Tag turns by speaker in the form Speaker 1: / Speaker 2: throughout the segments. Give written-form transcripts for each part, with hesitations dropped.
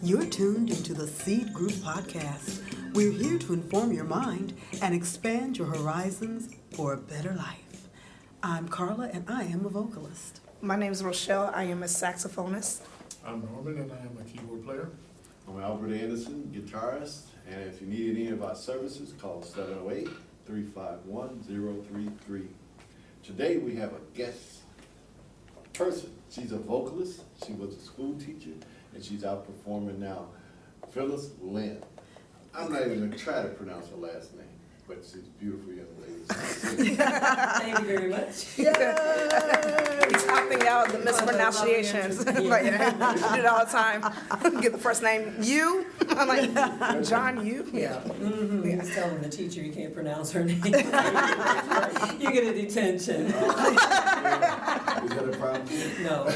Speaker 1: You're tuned into the Seed Group Podcast. We're here to inform your mind and expand your horizons for a better life. I'm Carla, and I am a vocalist.
Speaker 2: My name is Rochelle. I am a saxophonist.
Speaker 3: I'm Norman, and I am a keyboard player.
Speaker 4: I'm Albert Anderson, guitarist, and if you need any of our services, call 708-351-033. Today we have a guest person. She's a vocalist, she was a school teacher, and she's out performing now. Phyllis Lynn. I'm not even going to try to pronounce her last name, but she's a beautiful young lady.
Speaker 5: Thank you very much.
Speaker 2: He's opting out the mispronunciations. Like, I do it all the time. Get the first name, you. I'm like, John, you?
Speaker 5: Yeah. Mm-hmm. Yeah. Just telling the teacher you can't pronounce her name. You get a detention.
Speaker 4: Is that a problem?
Speaker 5: No.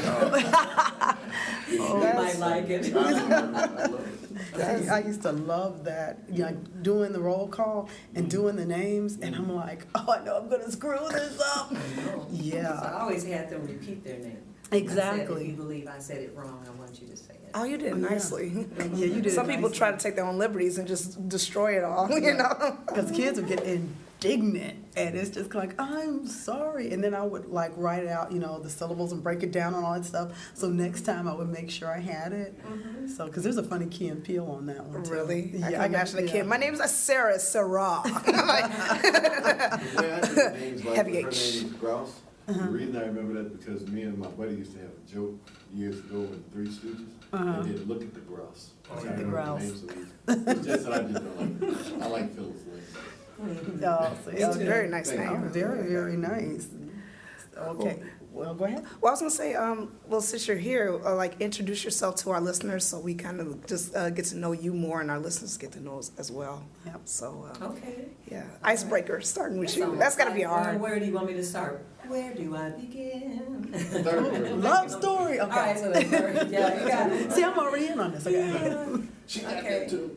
Speaker 5: You might like it.
Speaker 4: I love it.
Speaker 1: I used to love that, doing the roll call and doing the names, and I'm like, oh, I know I'm going to screw this up. Yeah.
Speaker 5: So I always had them repeat their name.
Speaker 1: Exactly.
Speaker 5: I said, if you believe I said it wrong, I want you to say it.
Speaker 2: Oh, you did nicely.
Speaker 1: Yeah, you did.
Speaker 2: Some people try to take their own liberties and just destroy it all, you know?
Speaker 1: Because kids would get indignant, and it's just like, I'm sorry. And then I would like write out, the syllables and break it down and all that stuff. So next time I would make sure I had it. Mm-hmm. So, because there's a funny Key and Peele on that one too.
Speaker 2: Really?
Speaker 1: Yeah,
Speaker 2: I can imagine a kid. My name is Sarah.
Speaker 4: Heavy
Speaker 2: Heavy
Speaker 4: H. Her name
Speaker 2: H.
Speaker 4: is Grouse. The reason I remember that because me and my buddy used to have a joke years ago in Three Stooges. And they'd look at the grouse.
Speaker 1: Look at the grouse.
Speaker 4: It's just that I just don't like it. I like Phyllis Lynn.
Speaker 2: It's a very nice
Speaker 4: Thank
Speaker 2: name.
Speaker 4: you.
Speaker 1: Very, very nice. Okay, well, go ahead.
Speaker 2: Well, I was going to say, well, since you're here, introduce yourself to our listeners so we kind of just get to know you more and our listeners get to know us as well.
Speaker 1: Yep.
Speaker 2: So,
Speaker 5: Okay.
Speaker 2: yeah, icebreaker, starting with you.
Speaker 5: Almost
Speaker 2: That's got to be
Speaker 5: like,
Speaker 2: hard.
Speaker 5: Where do you want me to start? Where do I begin?
Speaker 1: Love story. Okay.
Speaker 5: All right, so that's third. Yeah, you got it.
Speaker 1: See, I'm already in on this. Okay.
Speaker 4: She got
Speaker 5: Okay.
Speaker 4: that too.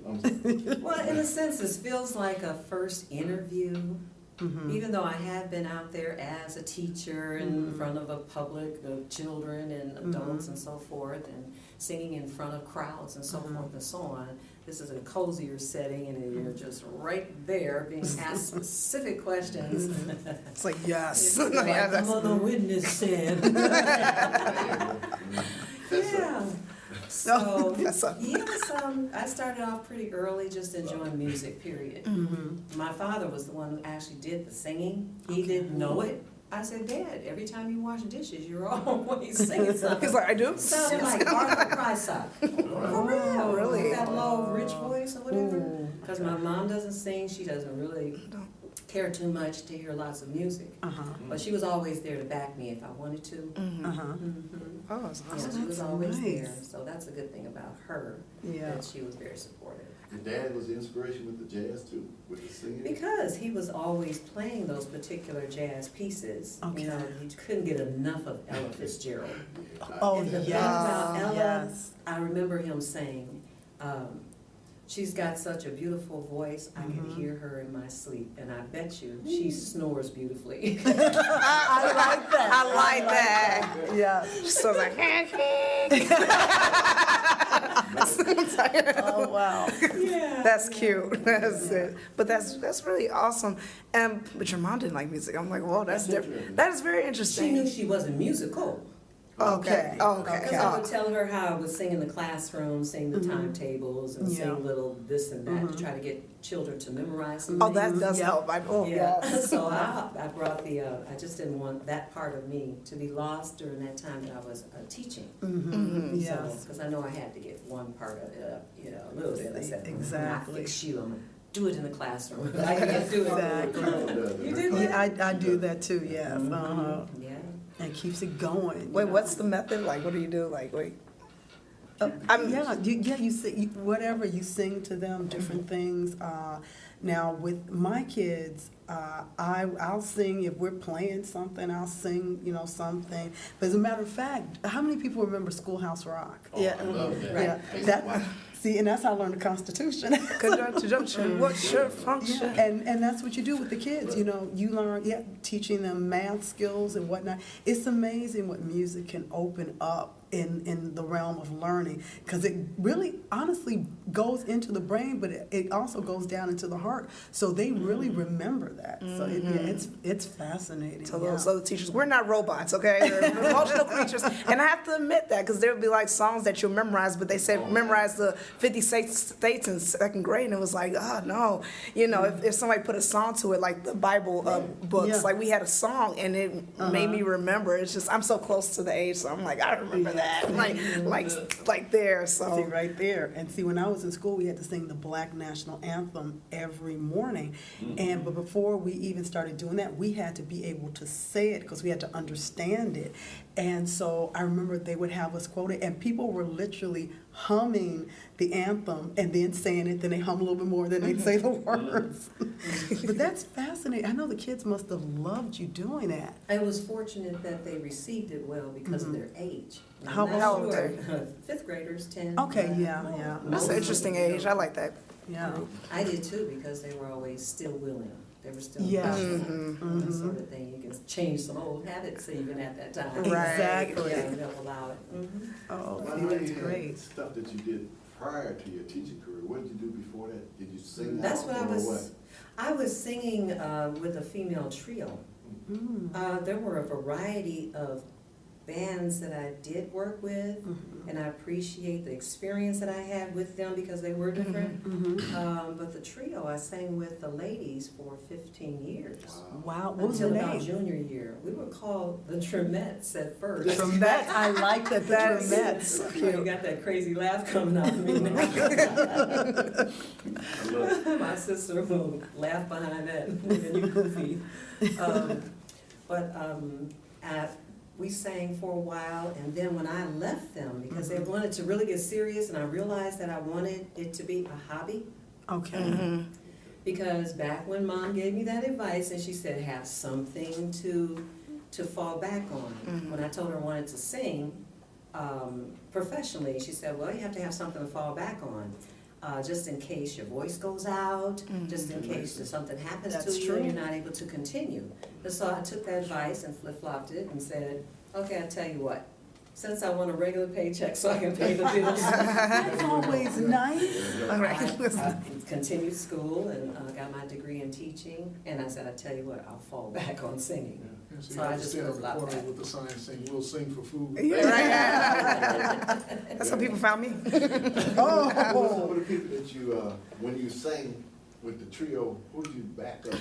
Speaker 5: Well, in a sense, this feels like a first interview.
Speaker 1: Mm-hmm.
Speaker 5: Even though I have been out there as a teacher in front of a public of children and adults and so forth, and singing in front of crowds and so forth and so on, this is a cozier setting, and you're just right there being asked specific questions.
Speaker 2: It's like, yes.
Speaker 5: Like the mother witness said. Yeah. So,
Speaker 2: That's up.
Speaker 5: yes, I started off pretty early just enjoying music, period. My father was the one who actually did the singing. He didn't know it. I said, Dad, every time you wash dishes, you're always singing something.
Speaker 2: He's like, I do?
Speaker 5: Sounded like Arthur Prysock. For real.
Speaker 2: Really?
Speaker 5: That low, rich voice or whatever. Because my mom doesn't sing. She doesn't really care too much to hear lots of music. But she was always there to back me if I wanted to.
Speaker 2: Oh, that's
Speaker 5: Yeah,
Speaker 2: awesome.
Speaker 5: she was
Speaker 1: That's
Speaker 5: always
Speaker 1: nice.
Speaker 5: there. So that's a good thing about her,
Speaker 1: Yeah.
Speaker 5: that she was very supportive.
Speaker 4: Your dad was the inspiration with the jazz too, with the singing?
Speaker 5: Because he was always playing those particular jazz pieces.
Speaker 1: Okay.
Speaker 5: You know, he couldn't get enough of Ella Fitzgerald.
Speaker 1: Oh,
Speaker 5: And the thing
Speaker 1: yes.
Speaker 5: about Ella,
Speaker 1: Yes.
Speaker 5: I remember him saying, she's got such a beautiful voice, I can hear her in my sleep, and I bet you she snores beautifully.
Speaker 1: I like that.
Speaker 2: I like that.
Speaker 1: Yeah.
Speaker 2: So like,
Speaker 1: Oh, wow.
Speaker 5: Yeah.
Speaker 2: that's cute. That's it. But that's really awesome. But your mom didn't like music. I'm like, whoa, that's different. That is very
Speaker 5: She
Speaker 2: interesting.
Speaker 5: knew she wasn't musical.
Speaker 2: Okay. Okay.
Speaker 5: Because I would tell her how I would sing in the classroom, sing the timetables, and
Speaker 1: Yeah.
Speaker 5: sing little this and that to try to get children to memorize some
Speaker 2: Oh,
Speaker 5: things.
Speaker 2: that does help.
Speaker 5: Yeah,
Speaker 2: Yes.
Speaker 5: so I brought I just didn't want that part of me to be lost during that time that I was teaching.
Speaker 1: Yes.
Speaker 5: Because I know I had to get one part of it up, a little bit. I said,
Speaker 1: Exactly.
Speaker 5: I fix you, I'm going to do it in the classroom. I can't do it.
Speaker 1: Exactly.
Speaker 5: You did that?
Speaker 1: Yeah, I do that too, yes.
Speaker 5: Yeah.
Speaker 1: And keeps it going.
Speaker 2: Wait, what's the method? Like, what do you do? Like, wait.
Speaker 1: You sing whatever you sing to them, different things. Now with my kids, I'll sing if we're playing something. I'll sing, something. But as a matter of fact, how many people remember Schoolhouse Rock?
Speaker 4: Oh, I love that.
Speaker 1: Yeah,
Speaker 4: I used to
Speaker 1: that
Speaker 4: watch
Speaker 1: See, and that's how I learned the Constitution.
Speaker 2: Conjunction, what's your function?
Speaker 1: Yeah, and that's what you do with the kids, you know, you learn, teaching them math skills and whatnot. It's amazing what music can open up in the realm of learning, because it really honestly goes into the brain, but it also goes down into the heart, so they really remember that. So it's fascinating.
Speaker 2: To those other teachers, we're not robots, okay? We're emotional creatures, and I have to admit that, because there would be like songs that you'll memorize, but they said memorize the 56 states in second grade, and it was like, oh no, you know, if somebody put a song to it, like the Bible books,
Speaker 1: Yeah.
Speaker 2: like we had a song, and it made me remember. It's just I'm so close to the age, so I'm like I remember that, like there. So
Speaker 1: See, right there. And see, when I was in school, we had to sing the Black National Anthem every morning. But before we even started doing that, we had to be able to say it because we had to understand it. And so I remember they would have us quote it, and people were literally humming the anthem and then saying it, then they hum a little bit more, then they'd say the words. But that's fascinating. I know the kids must have loved you doing that.
Speaker 5: I was fortunate that they received it well because of their age.
Speaker 1: How
Speaker 2: old are
Speaker 5: they? Fifth graders, 10.
Speaker 1: Okay, yeah.
Speaker 2: that's an interesting age. I like that.
Speaker 1: Yeah.
Speaker 5: I did too, because they were always still willing. They were still
Speaker 1: Yeah.
Speaker 5: that sort of thing. You can change some old habits even at that time.
Speaker 2: Right.
Speaker 1: Exactly.
Speaker 5: Yeah, they'll allow it.
Speaker 1: Oh,
Speaker 4: Well,
Speaker 1: see,
Speaker 4: I know
Speaker 1: that's
Speaker 4: you had
Speaker 1: great.
Speaker 4: stuff that you did prior to your teaching career. What did you do before that? Did you sing
Speaker 5: That's
Speaker 4: out
Speaker 5: what I
Speaker 4: or
Speaker 5: was.
Speaker 4: what?
Speaker 5: I was singing with a female trio. There were a variety of bands that I did work with, and I appreciate the experience that I had with them because they were different. But the trio, I sang with the ladies for 15 years.
Speaker 1: Wow, what was the
Speaker 5: Until about
Speaker 1: name?
Speaker 5: junior year. We were called the Tremettes at first.
Speaker 1: Tremette. I like that, the
Speaker 2: That's-
Speaker 1: Tremettes.
Speaker 5: You got that crazy laugh coming out of me now.
Speaker 4: I love it.
Speaker 5: My sister will laugh behind that, and you goofy. We sang for a while, and then when I left them, because they wanted to really get serious, and I realized that I wanted it to be a hobby,
Speaker 1: Okay.
Speaker 5: because back when Mom gave me that advice, and she said, have something to fall back on. When I told her I wanted to sing professionally, she said, well, you have to have something to fall back on. Just in case your voice goes out, just in case something happens
Speaker 1: That's
Speaker 5: to you
Speaker 1: true.
Speaker 5: and you're not able to continue. And so I took that advice and flip-flopped it and said, okay, I'll tell you what, since I want a regular paycheck so I can pay the bills,
Speaker 1: That's always nice.
Speaker 5: I continued school and got my degree in teaching, and I said, I tell you what, I'll fall back on singing.
Speaker 3: Yeah, so
Speaker 5: So
Speaker 3: you
Speaker 5: I
Speaker 3: have to
Speaker 5: just
Speaker 3: stand up
Speaker 5: flip-flopped
Speaker 3: corner
Speaker 5: that.
Speaker 3: with the sign saying, we'll sing for food.
Speaker 2: That's how people found me.
Speaker 4: Who were some of the people that you, when you sang with the trio, who did you back up?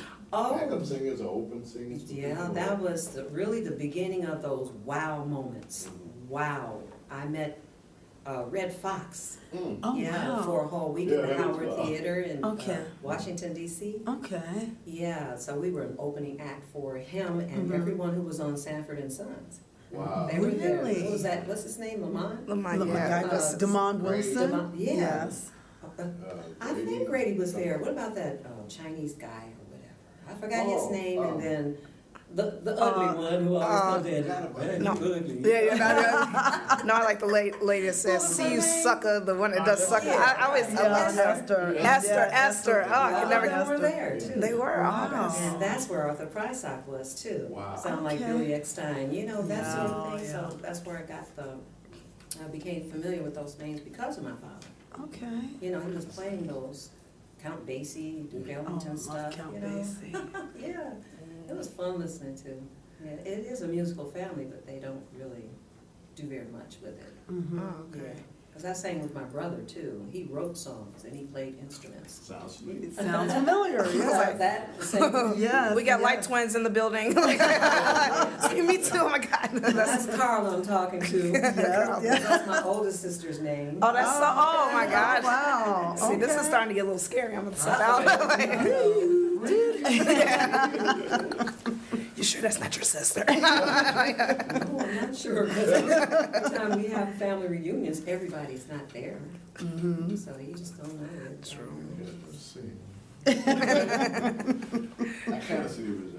Speaker 4: Backup singers or open singers? for
Speaker 5: Yeah,
Speaker 4: people?
Speaker 5: that was really the beginning of those wow moments. Wow. I met Red Fox.
Speaker 1: Oh,
Speaker 5: Yeah,
Speaker 1: wow.
Speaker 5: for a whole week
Speaker 4: Yeah,
Speaker 5: at the
Speaker 4: that was
Speaker 5: Howard
Speaker 4: wow.
Speaker 5: Theater in
Speaker 1: Okay.
Speaker 5: Washington, D.C.
Speaker 1: Okay.
Speaker 5: Yeah, so we were an opening act for him and everyone who was on Sanford and Sons.
Speaker 4: Wow.
Speaker 5: They were there.
Speaker 1: Really?
Speaker 5: What was that? What's his name? Lamont?
Speaker 2: Lamont,
Speaker 1: Look,
Speaker 2: yeah.
Speaker 1: Demond Wilson.
Speaker 5: Demond- yeah.
Speaker 1: Yes.
Speaker 5: I think Grady was there. What about that Chinese guy or whatever? I forgot his name, and then the ugly one who always comes in. Man,
Speaker 2: no.
Speaker 5: you ugly.
Speaker 2: Yeah. No, I like the lady that says, see you sucker, the one that does sucker. I always love
Speaker 1: Esther.
Speaker 2: Esther. Oh, I could never
Speaker 5: They were there too.
Speaker 2: They were.
Speaker 1: Wow.
Speaker 2: Oh, that's-
Speaker 5: And that's where Arthur Prysock was too.
Speaker 4: Wow.
Speaker 5: Sound like
Speaker 1: Okay.
Speaker 5: Billy Eckstein, you know, that sort of thing.
Speaker 1: Yeah.
Speaker 5: So that's where I became familiar with those names because of my father.
Speaker 1: Okay.
Speaker 5: You know, he was playing those Count Basie, Duke Ellington
Speaker 1: love
Speaker 5: stuff,
Speaker 1: Count
Speaker 5: you know.
Speaker 1: Basie.
Speaker 5: Yeah, it was fun listening to. Yeah, it is a musical family, but they don't really do very much with it.
Speaker 1: Mm-hmm.
Speaker 2: Oh, okay.
Speaker 5: Yeah, because I sang with my brother too. He wrote songs and he played instruments.
Speaker 4: Sounds sweet.
Speaker 1: It sounds familiar.
Speaker 5: Is
Speaker 1: Yeah.
Speaker 5: that the same?
Speaker 1: Yes.
Speaker 2: We got
Speaker 1: yes.
Speaker 2: like twins in the building. See, me too. Oh my God.
Speaker 5: That's Carl I'm talking to.
Speaker 1: Yeah, yeah.
Speaker 5: That's my oldest sister's name.
Speaker 2: Oh, that's so. Oh my God.
Speaker 1: Wow.
Speaker 2: See, this is
Speaker 1: Okay.
Speaker 2: starting to get a little scary. I'm gonna step out. You sure that's not your sister?
Speaker 5: No, I'm not sure, because every time we have family reunions, everybody's not there.
Speaker 1: Mm-hmm.
Speaker 5: So you just don't know it.
Speaker 3: Yeah, let's see.
Speaker 4: I kind of see it was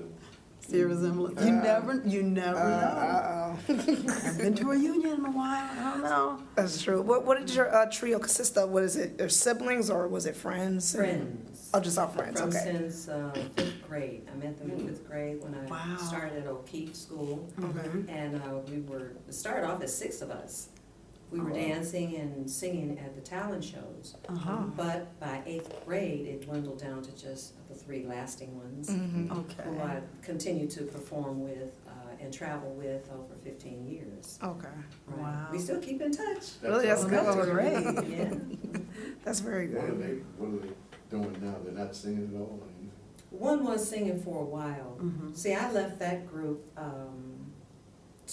Speaker 1: See a resemblance? You never know. I've been to a reunion in a while. I don't know.
Speaker 2: That's true. What did your trio consist of? What is it? Their siblings or was it friends?
Speaker 5: Friends.
Speaker 2: Oh, just all friends.
Speaker 5: From
Speaker 2: Okay.
Speaker 5: since 5th grade. I met them in 5th grade when I
Speaker 1: Wow.
Speaker 5: started at O'Keefe School.
Speaker 1: Okay.
Speaker 5: And it started off as 6 of us. We were dancing and singing at the talent shows.
Speaker 1: Uh-huh.
Speaker 5: But by 8th grade, it dwindled down to just the 3 lasting ones,
Speaker 2: Mm-hmm.
Speaker 1: Okay.
Speaker 5: who I continued to perform with and travel with over 15 years.
Speaker 2: Okay.
Speaker 5: Right.
Speaker 1: Wow.
Speaker 5: We still keep in touch.
Speaker 2: Really, that's
Speaker 1: Oh,
Speaker 2: good.
Speaker 1: that's
Speaker 2: one.
Speaker 1: great.
Speaker 5: Yeah.
Speaker 2: That's very
Speaker 4: What are
Speaker 2: good.
Speaker 4: they doing now? They're not singing at all or anything?
Speaker 5: One was singing for a while.
Speaker 1: Mhm.
Speaker 5: See, I left that group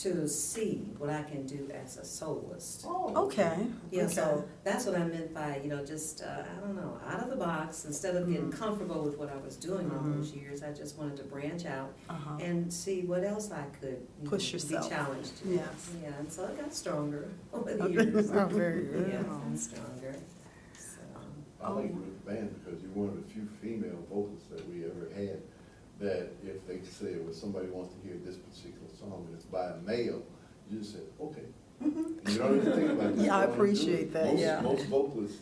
Speaker 5: to see what I can do as a soloist.
Speaker 1: Okay.
Speaker 5: Yeah,
Speaker 1: Okay.
Speaker 5: so that's what I meant by, just, I don't know, out of the box. Instead of getting
Speaker 1: Mhm.
Speaker 5: comfortable with what I was doing all
Speaker 1: Mhm.
Speaker 5: those years, I just wanted to branch out
Speaker 1: Uh-huh.
Speaker 5: and see what else I could
Speaker 1: Push yourself.
Speaker 5: be challenged to.
Speaker 1: Yes.
Speaker 5: Yeah, and so I got stronger over the
Speaker 1: Okay.
Speaker 5: years.
Speaker 2: Oh, very good.
Speaker 5: Yeah, I got stronger. So,
Speaker 4: I like you with the band because you're one of the few female vocalists that we ever had that if they say, well, somebody wants to hear this particular song and it's by a male, you just say, okay. You don't even think about it.
Speaker 1: Yeah, I
Speaker 4: You wanna do
Speaker 1: appreciate
Speaker 4: it.
Speaker 1: that, yeah.
Speaker 4: Most vocalists,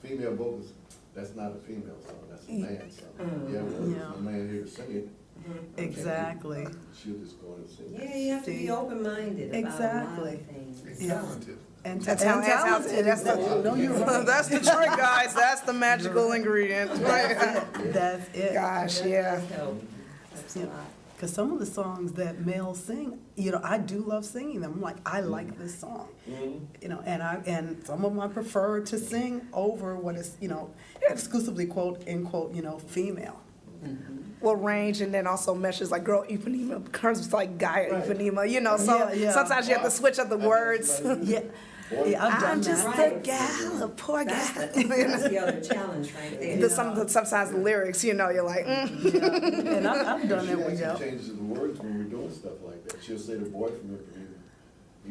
Speaker 4: female vocalists, that's not a female song, that's a man's song.
Speaker 5: Mm.
Speaker 4: Yeah, well,
Speaker 1: Yeah.
Speaker 4: there's no man here to sing it.
Speaker 1: Exactly.
Speaker 4: She'll just go in and sing.
Speaker 5: yeah, you have to
Speaker 1: See?
Speaker 5: be open-minded about a lot
Speaker 1: Exactly.
Speaker 5: of things.
Speaker 1: Yeah.
Speaker 3: Talented.
Speaker 1: And
Speaker 2: That's
Speaker 1: and
Speaker 2: how- that's how-
Speaker 1: talented.
Speaker 2: that's the-
Speaker 1: No, you're right.
Speaker 2: That's the trick, guys. That's the magical ingredient.
Speaker 1: That's it.
Speaker 2: Gosh,
Speaker 5: That
Speaker 2: yeah.
Speaker 5: does help. Helps a
Speaker 1: Yeah.
Speaker 5: lot.
Speaker 1: Because some of the songs that males sing, I do love singing them. I'm like, I like this song, and some of them I prefer to sing over what is, exclusively quote unquote, female.
Speaker 2: Well, range and then also meshes like girl Ipanema becomes like guy
Speaker 4: Right.
Speaker 2: Ipanema, so
Speaker 1: Yeah, yeah.
Speaker 2: sometimes you have to switch up the words.
Speaker 1: Yeah, yeah, I've done
Speaker 2: I'm just
Speaker 1: that.
Speaker 2: a gal, a poor
Speaker 5: That's
Speaker 2: gal.
Speaker 5: that's the other challenge right there.
Speaker 2: Sometimes the lyrics, you're like,
Speaker 1: Yeah. And I've done
Speaker 4: She
Speaker 1: that with
Speaker 4: actually
Speaker 1: you.
Speaker 4: changes the words when we're doing stuff like that. She'll say the boy from Ipanema.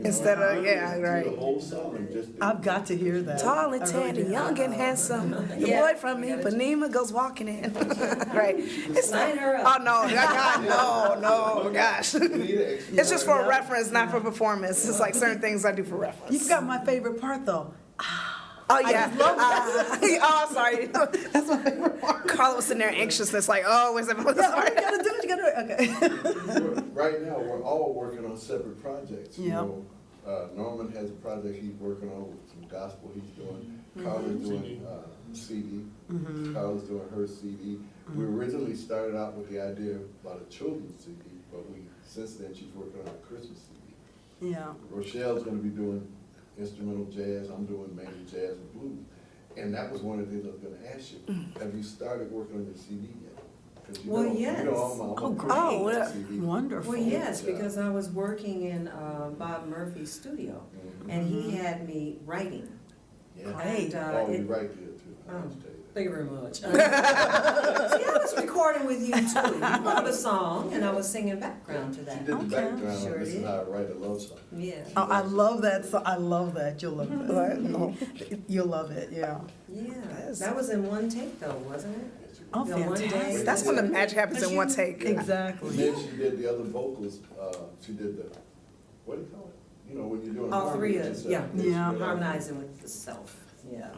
Speaker 2: Instead of- yeah,
Speaker 4: do
Speaker 2: right.
Speaker 4: the whole song and just.
Speaker 1: I've got to hear that.
Speaker 2: tall and
Speaker 1: I really
Speaker 2: tan and
Speaker 1: do.
Speaker 2: young and handsome. The
Speaker 5: Yeah.
Speaker 2: boy from Ipanema goes walking in. Right. It's
Speaker 5: Sign her
Speaker 2: Oh
Speaker 5: up.
Speaker 2: no, God, no, gosh.
Speaker 4: We need an extra
Speaker 2: It's just for
Speaker 4: word.
Speaker 2: a reference, not for performance. It's like certain things I do for reference.
Speaker 1: You've got my favorite part though.
Speaker 2: Oh yeah. Oh, sorry. That's my favorite part. Carla was sitting there anxiousness, like, oh, where's that?
Speaker 1: Yeah, you
Speaker 2: Sorry.
Speaker 1: gotta do it. You gotta do it. Okay.
Speaker 4: Right now, we're all working on separate projects. You
Speaker 1: Yeah.
Speaker 4: know, Norman has a project he's working on with some gospel he's doing. Carla's doing CD. Carla's doing her CD. We originally started out with the idea about a children's CD, but since then she's working on a Christmas CD.
Speaker 1: Yeah.
Speaker 4: Rochelle's gonna be doing instrumental jazz, I'm doing mainly jazz and blues. And that was one of the things I was gonna ask you. Have you started working on your CD yet? 'Cause you
Speaker 5: Well,
Speaker 4: know,
Speaker 5: yes.
Speaker 4: You know, I'm
Speaker 1: Oh,
Speaker 4: a
Speaker 1: great.
Speaker 2: Oh, well,
Speaker 4: CD.
Speaker 1: Wonderful.
Speaker 5: Well, yes,
Speaker 4: Yeah.
Speaker 5: because I was working in Bob Murphy's studio, and he had me writing.
Speaker 4: Yeah.
Speaker 1: Great.
Speaker 5: And,
Speaker 4: Oh,
Speaker 5: it-
Speaker 4: you right there too. I have to tell you that.
Speaker 5: Thank you very much. See, I was recording with you too. You wrote a song, and I was singing background to
Speaker 4: She
Speaker 5: that.
Speaker 4: did the
Speaker 1: Okay.
Speaker 4: background,
Speaker 5: Sure
Speaker 4: this is
Speaker 5: did.
Speaker 4: how I write a love song.
Speaker 5: Yeah.
Speaker 1: Oh, I love that. So I love that. You'll love it. You'll love it. Yeah.
Speaker 5: Yeah.
Speaker 2: Yes.
Speaker 5: That was in one take, though, wasn't it?
Speaker 1: Oh,
Speaker 5: The one day-
Speaker 1: fantastic.
Speaker 2: That's when the magic happens in one take.
Speaker 4: And
Speaker 1: Exactly.
Speaker 4: then she did the other vocals, she did the, what do you call it? You know, when you're doing.
Speaker 5: All three
Speaker 4: harmony,
Speaker 5: of,
Speaker 4: it's,
Speaker 5: yeah.
Speaker 1: Yeah.
Speaker 5: Harmonizing with the self. Yeah.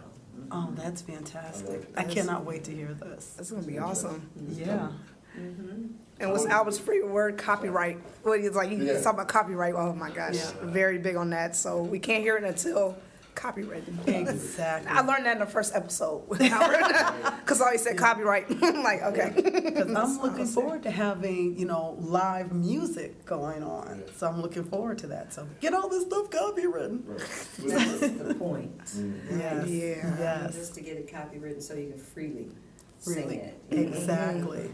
Speaker 1: Oh, that's fantastic. I cannot wait to hear this.
Speaker 2: That's gonna be awesome.
Speaker 1: Yeah.
Speaker 2: And what's Albert's favorite word? Copyright. What is like you
Speaker 4: Yeah.
Speaker 2: talk about copyright? Oh my gosh,
Speaker 1: Yeah.
Speaker 2: very big on that. So we can't hear it until copyrighted.
Speaker 1: Exactly.
Speaker 2: I learned that in the first episode with Albert, because I always said copyright. I'm like, okay.
Speaker 1: Because I'm looking forward to having, live music going on.
Speaker 4: Yeah.
Speaker 1: So I'm looking forward to that. So get all this stuff copywritten.
Speaker 5: That's the point.
Speaker 1: Yes.
Speaker 2: Yeah.
Speaker 1: Yes.
Speaker 5: Just to get it copywritten so you can freely sing
Speaker 1: Really.
Speaker 5: it.
Speaker 1: Exactly.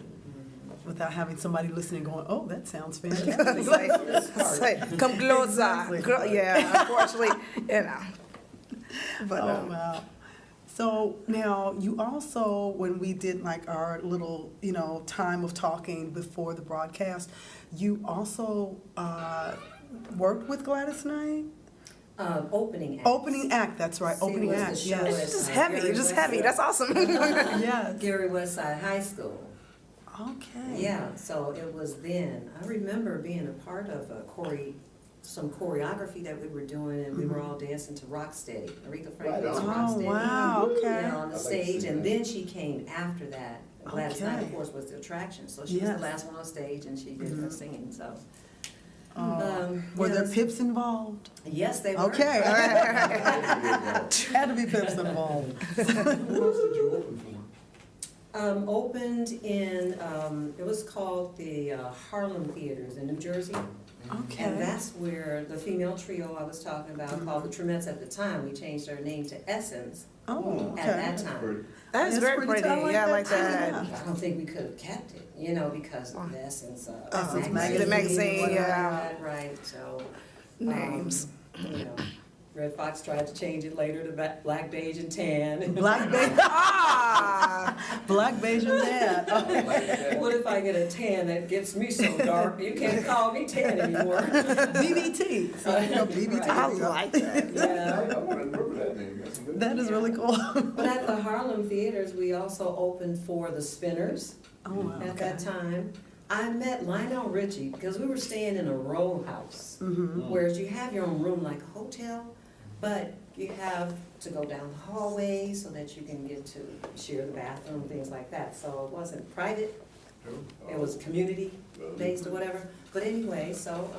Speaker 1: Without having somebody listening going, oh, that sounds fantastic.
Speaker 2: It's like, come closer.
Speaker 1: Exactly.
Speaker 2: Yeah, unfortunately, But
Speaker 1: Oh, wow. So now you also, when we did like our little, time of talking before the broadcast, you also worked with Gladys Knight?
Speaker 5: Opening act.
Speaker 1: Opening act, that's right,
Speaker 5: See,
Speaker 1: opening
Speaker 5: was the
Speaker 1: act,
Speaker 5: show
Speaker 1: yes.
Speaker 2: it's just heavy. It's just heavy. That's awesome.
Speaker 1: Yes.
Speaker 5: Gary Westside High School.
Speaker 1: Okay.
Speaker 5: Yeah, so it was then. I remember being a part of some choreography that we were doing, and we were all dancing to Rocksteady, Aretha Franklin's
Speaker 4: Right on.
Speaker 1: Oh,
Speaker 5: Rocksteady.
Speaker 1: wow,
Speaker 5: You
Speaker 1: okay.
Speaker 5: know, on the
Speaker 4: I'd like to see
Speaker 5: stage, and
Speaker 4: that.
Speaker 5: then she came after that. Gladys Knight,
Speaker 1: Okay.
Speaker 5: of course, was the attraction, so she was
Speaker 1: Yes.
Speaker 5: the last one on stage, and she did her singing, so.
Speaker 1: Were there
Speaker 5: yes.
Speaker 1: pips involved?
Speaker 5: Yes, they were.
Speaker 1: Okay.
Speaker 4: Yeah.
Speaker 1: Had to be pips involved.
Speaker 3: Who else did you open for?
Speaker 5: Opened in, it was called the Harlem Theaters in New Jersey.
Speaker 1: Okay.
Speaker 5: And that's where the female trio I was talking about, called the Tremettes at the time, we changed our name to Essence
Speaker 1: Oh,
Speaker 5: at
Speaker 1: okay.
Speaker 5: that time.
Speaker 2: That is
Speaker 1: It's
Speaker 2: very pretty.
Speaker 1: I
Speaker 2: Yeah, I like that.
Speaker 1: Yeah.
Speaker 5: I don't think we could have kept it, you know, because of the Essence
Speaker 1: Essence
Speaker 5: magazine.
Speaker 2: The magazine,
Speaker 1: whatever.
Speaker 2: yeah.
Speaker 5: Right, so.
Speaker 2: Names.
Speaker 5: You know, Red Fox tried to change it later to Black, Beige, and Tan.
Speaker 1: Black beige, black beige and tan. Okay.
Speaker 5: What if I get a tan that gets me so dark, you can't call me tan anymore?
Speaker 1: BBT. So, you know, BBT.
Speaker 2: I like that.
Speaker 5: Yeah.
Speaker 4: I want to remember that name. That's a good
Speaker 1: That is
Speaker 4: name.
Speaker 1: really cool.
Speaker 5: But at the Harlem Theaters, we also opened for the Spinners
Speaker 1: Oh, wow.
Speaker 5: at
Speaker 1: Okay.
Speaker 5: that time. I met Lionel Richie because we were staying in a row house, whereas you have your own room like a hotel, but you have to go down the hallway so that you can get to share the bathroom, things like that. So it wasn't private, it was community-based or whatever. But anyway, so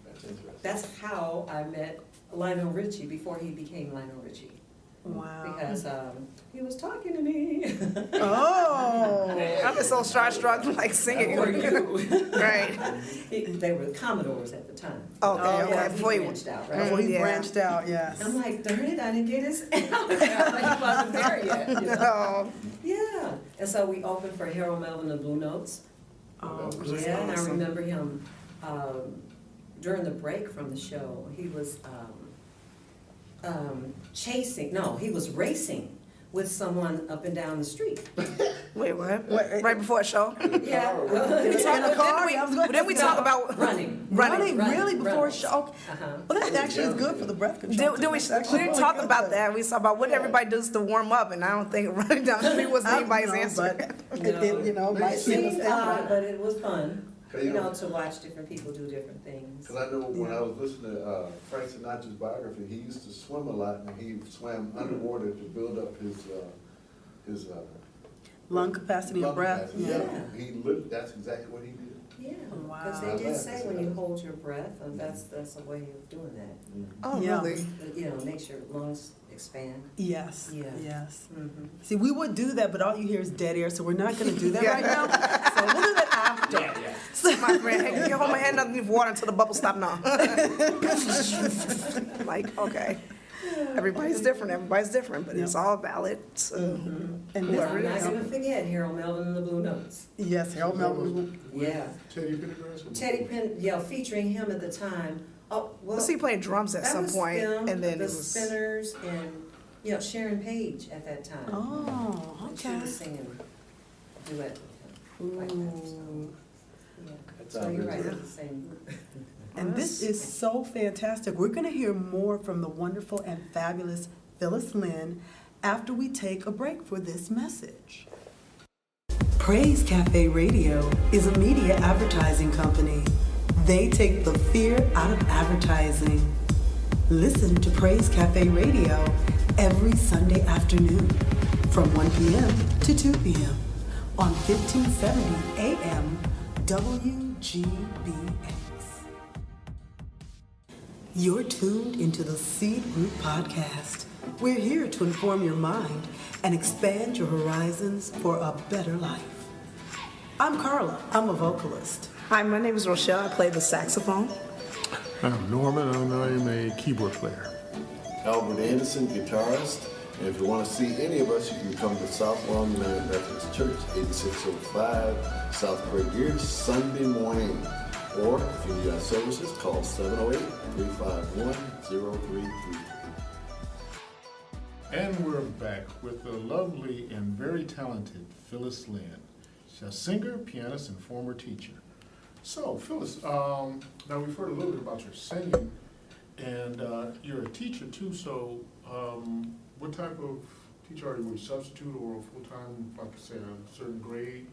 Speaker 4: That's interesting.
Speaker 5: that's how I met Lionel Richie before he became Lionel Richie.
Speaker 1: Wow.
Speaker 5: Because he was talking to me.
Speaker 1: Oh.
Speaker 2: I'm just so starstruck, like singing.
Speaker 5: For you.
Speaker 2: Right.
Speaker 5: They were Commodores at the time.
Speaker 2: Okay,
Speaker 1: Oh,
Speaker 2: okay.
Speaker 1: yeah,
Speaker 2: Before
Speaker 5: he
Speaker 2: you
Speaker 5: branched out,
Speaker 1: Before
Speaker 5: right?
Speaker 1: he
Speaker 2: Yeah.
Speaker 1: branched out, yes.
Speaker 5: I'm like, darn it, I didn't get his out. Like he wasn't there yet. You know?
Speaker 2: Oh,
Speaker 5: Yeah. And so we opened for Harold Melvin and the Blue Notes.
Speaker 1: Oh,
Speaker 5: Yeah, and I
Speaker 2: awesome.
Speaker 5: remember him during the break from the show. He was he was racing with someone up and down the street.
Speaker 2: wait, what?
Speaker 1: Wait,
Speaker 2: Right before a show?
Speaker 5: Yeah.
Speaker 1: In a car? I was going
Speaker 2: Then we talk about
Speaker 5: Running.
Speaker 1: running really before a
Speaker 5: running.
Speaker 1: show.
Speaker 5: Uh-huh.
Speaker 1: Well, that actually is good for the breath control.
Speaker 2: Did we
Speaker 1: That's actually
Speaker 2: didn't
Speaker 1: really
Speaker 2: talk
Speaker 1: good
Speaker 2: about
Speaker 1: for-
Speaker 2: that. We talked about what everybody does to warm up, and I don't think running down the street was
Speaker 1: I don't
Speaker 2: anybody's
Speaker 1: know,
Speaker 2: answer.
Speaker 1: But it, you know, might
Speaker 5: It
Speaker 1: seem
Speaker 5: seemed
Speaker 1: the same.
Speaker 5: odd, but it was fun,
Speaker 4: Okay,
Speaker 5: you know, to watch different people do different things.
Speaker 4: Because I know when I was listening to Frank Sinatra's biography, he used to swim a lot, and he swam underwater to build up his
Speaker 1: Lung capacity and
Speaker 4: lung
Speaker 1: breath.
Speaker 4: capacity.
Speaker 1: Yeah.
Speaker 4: He lived. That's exactly what he did.
Speaker 5: Yeah,
Speaker 1: Wow.
Speaker 5: because they did say when you hold your breath, that's a way of doing that.
Speaker 2: Oh,
Speaker 1: Yeah.
Speaker 2: really?
Speaker 5: But, you know, makes your lungs expand.
Speaker 1: Yes.
Speaker 5: Yeah.
Speaker 1: Yes.
Speaker 5: Mm-hmm.
Speaker 1: See, we would do that, but all you hear is dead air, so we're not going to do that right now. So we'll do that after.
Speaker 2: My friend, hey, you hold my hand underneath water until the bubbles stop now. Like, okay. Everybody's different, but it's all valid. So.
Speaker 1: And
Speaker 5: I'm
Speaker 1: whoever it
Speaker 5: not
Speaker 1: is.
Speaker 5: gonna forget Harold Melvin and the Blue Notes.
Speaker 1: Yes, Harold Melvin.
Speaker 5: Yeah.
Speaker 3: Teddy Pendergrass?
Speaker 5: Teddy Penn, yeah, featuring him at the time. Oh, well.
Speaker 2: Was he playing drums at
Speaker 5: that
Speaker 2: some
Speaker 5: was
Speaker 2: point?
Speaker 5: them,
Speaker 2: And then
Speaker 5: the
Speaker 2: it was.
Speaker 5: Spinners and, you know, Sharon Page at that time.
Speaker 1: Oh,
Speaker 5: And she
Speaker 1: okay.
Speaker 5: was singing duet with him, like that, so,
Speaker 1: Ooh.
Speaker 5: yeah.
Speaker 4: That
Speaker 5: So
Speaker 4: sounds
Speaker 5: you're
Speaker 4: really
Speaker 5: right,
Speaker 4: good.
Speaker 5: it's the same group.
Speaker 1: And this is so fantastic. We're going to hear more from the wonderful and fabulous Phyllis Lynn after we take a break for this message. Praise Cafe Radio is a media advertising company. They take the fear out of advertising. Listen to Praise Cafe Radio every Sunday afternoon from 1 p.m. to 2 p.m. on 1570 AM WGBX. You're tuned into the Seed Group Podcast. We're here to inform your mind and expand your horizons for a better life. I'm Carla. I'm a vocalist.
Speaker 2: Hi, my name is Rochelle. I play the saxophone.
Speaker 3: I'm Norman, and I'm a keyboard player.
Speaker 4: Albert Anderson, guitarist. And if you want to see any of us, you can come to South Long United Methodist Church, 8605 South Craig Gear, Sunday morning. Or if you need our services, call 708-351-0333.
Speaker 3: And we're back with the lovely and very talented Phyllis Lynn. She's a singer, pianist, and former teacher. So, Phyllis, now we've heard a little bit about your singing, and you're a teacher too, so what type of teacher are you? Were you substitute or full-time, like I say, a certain grade?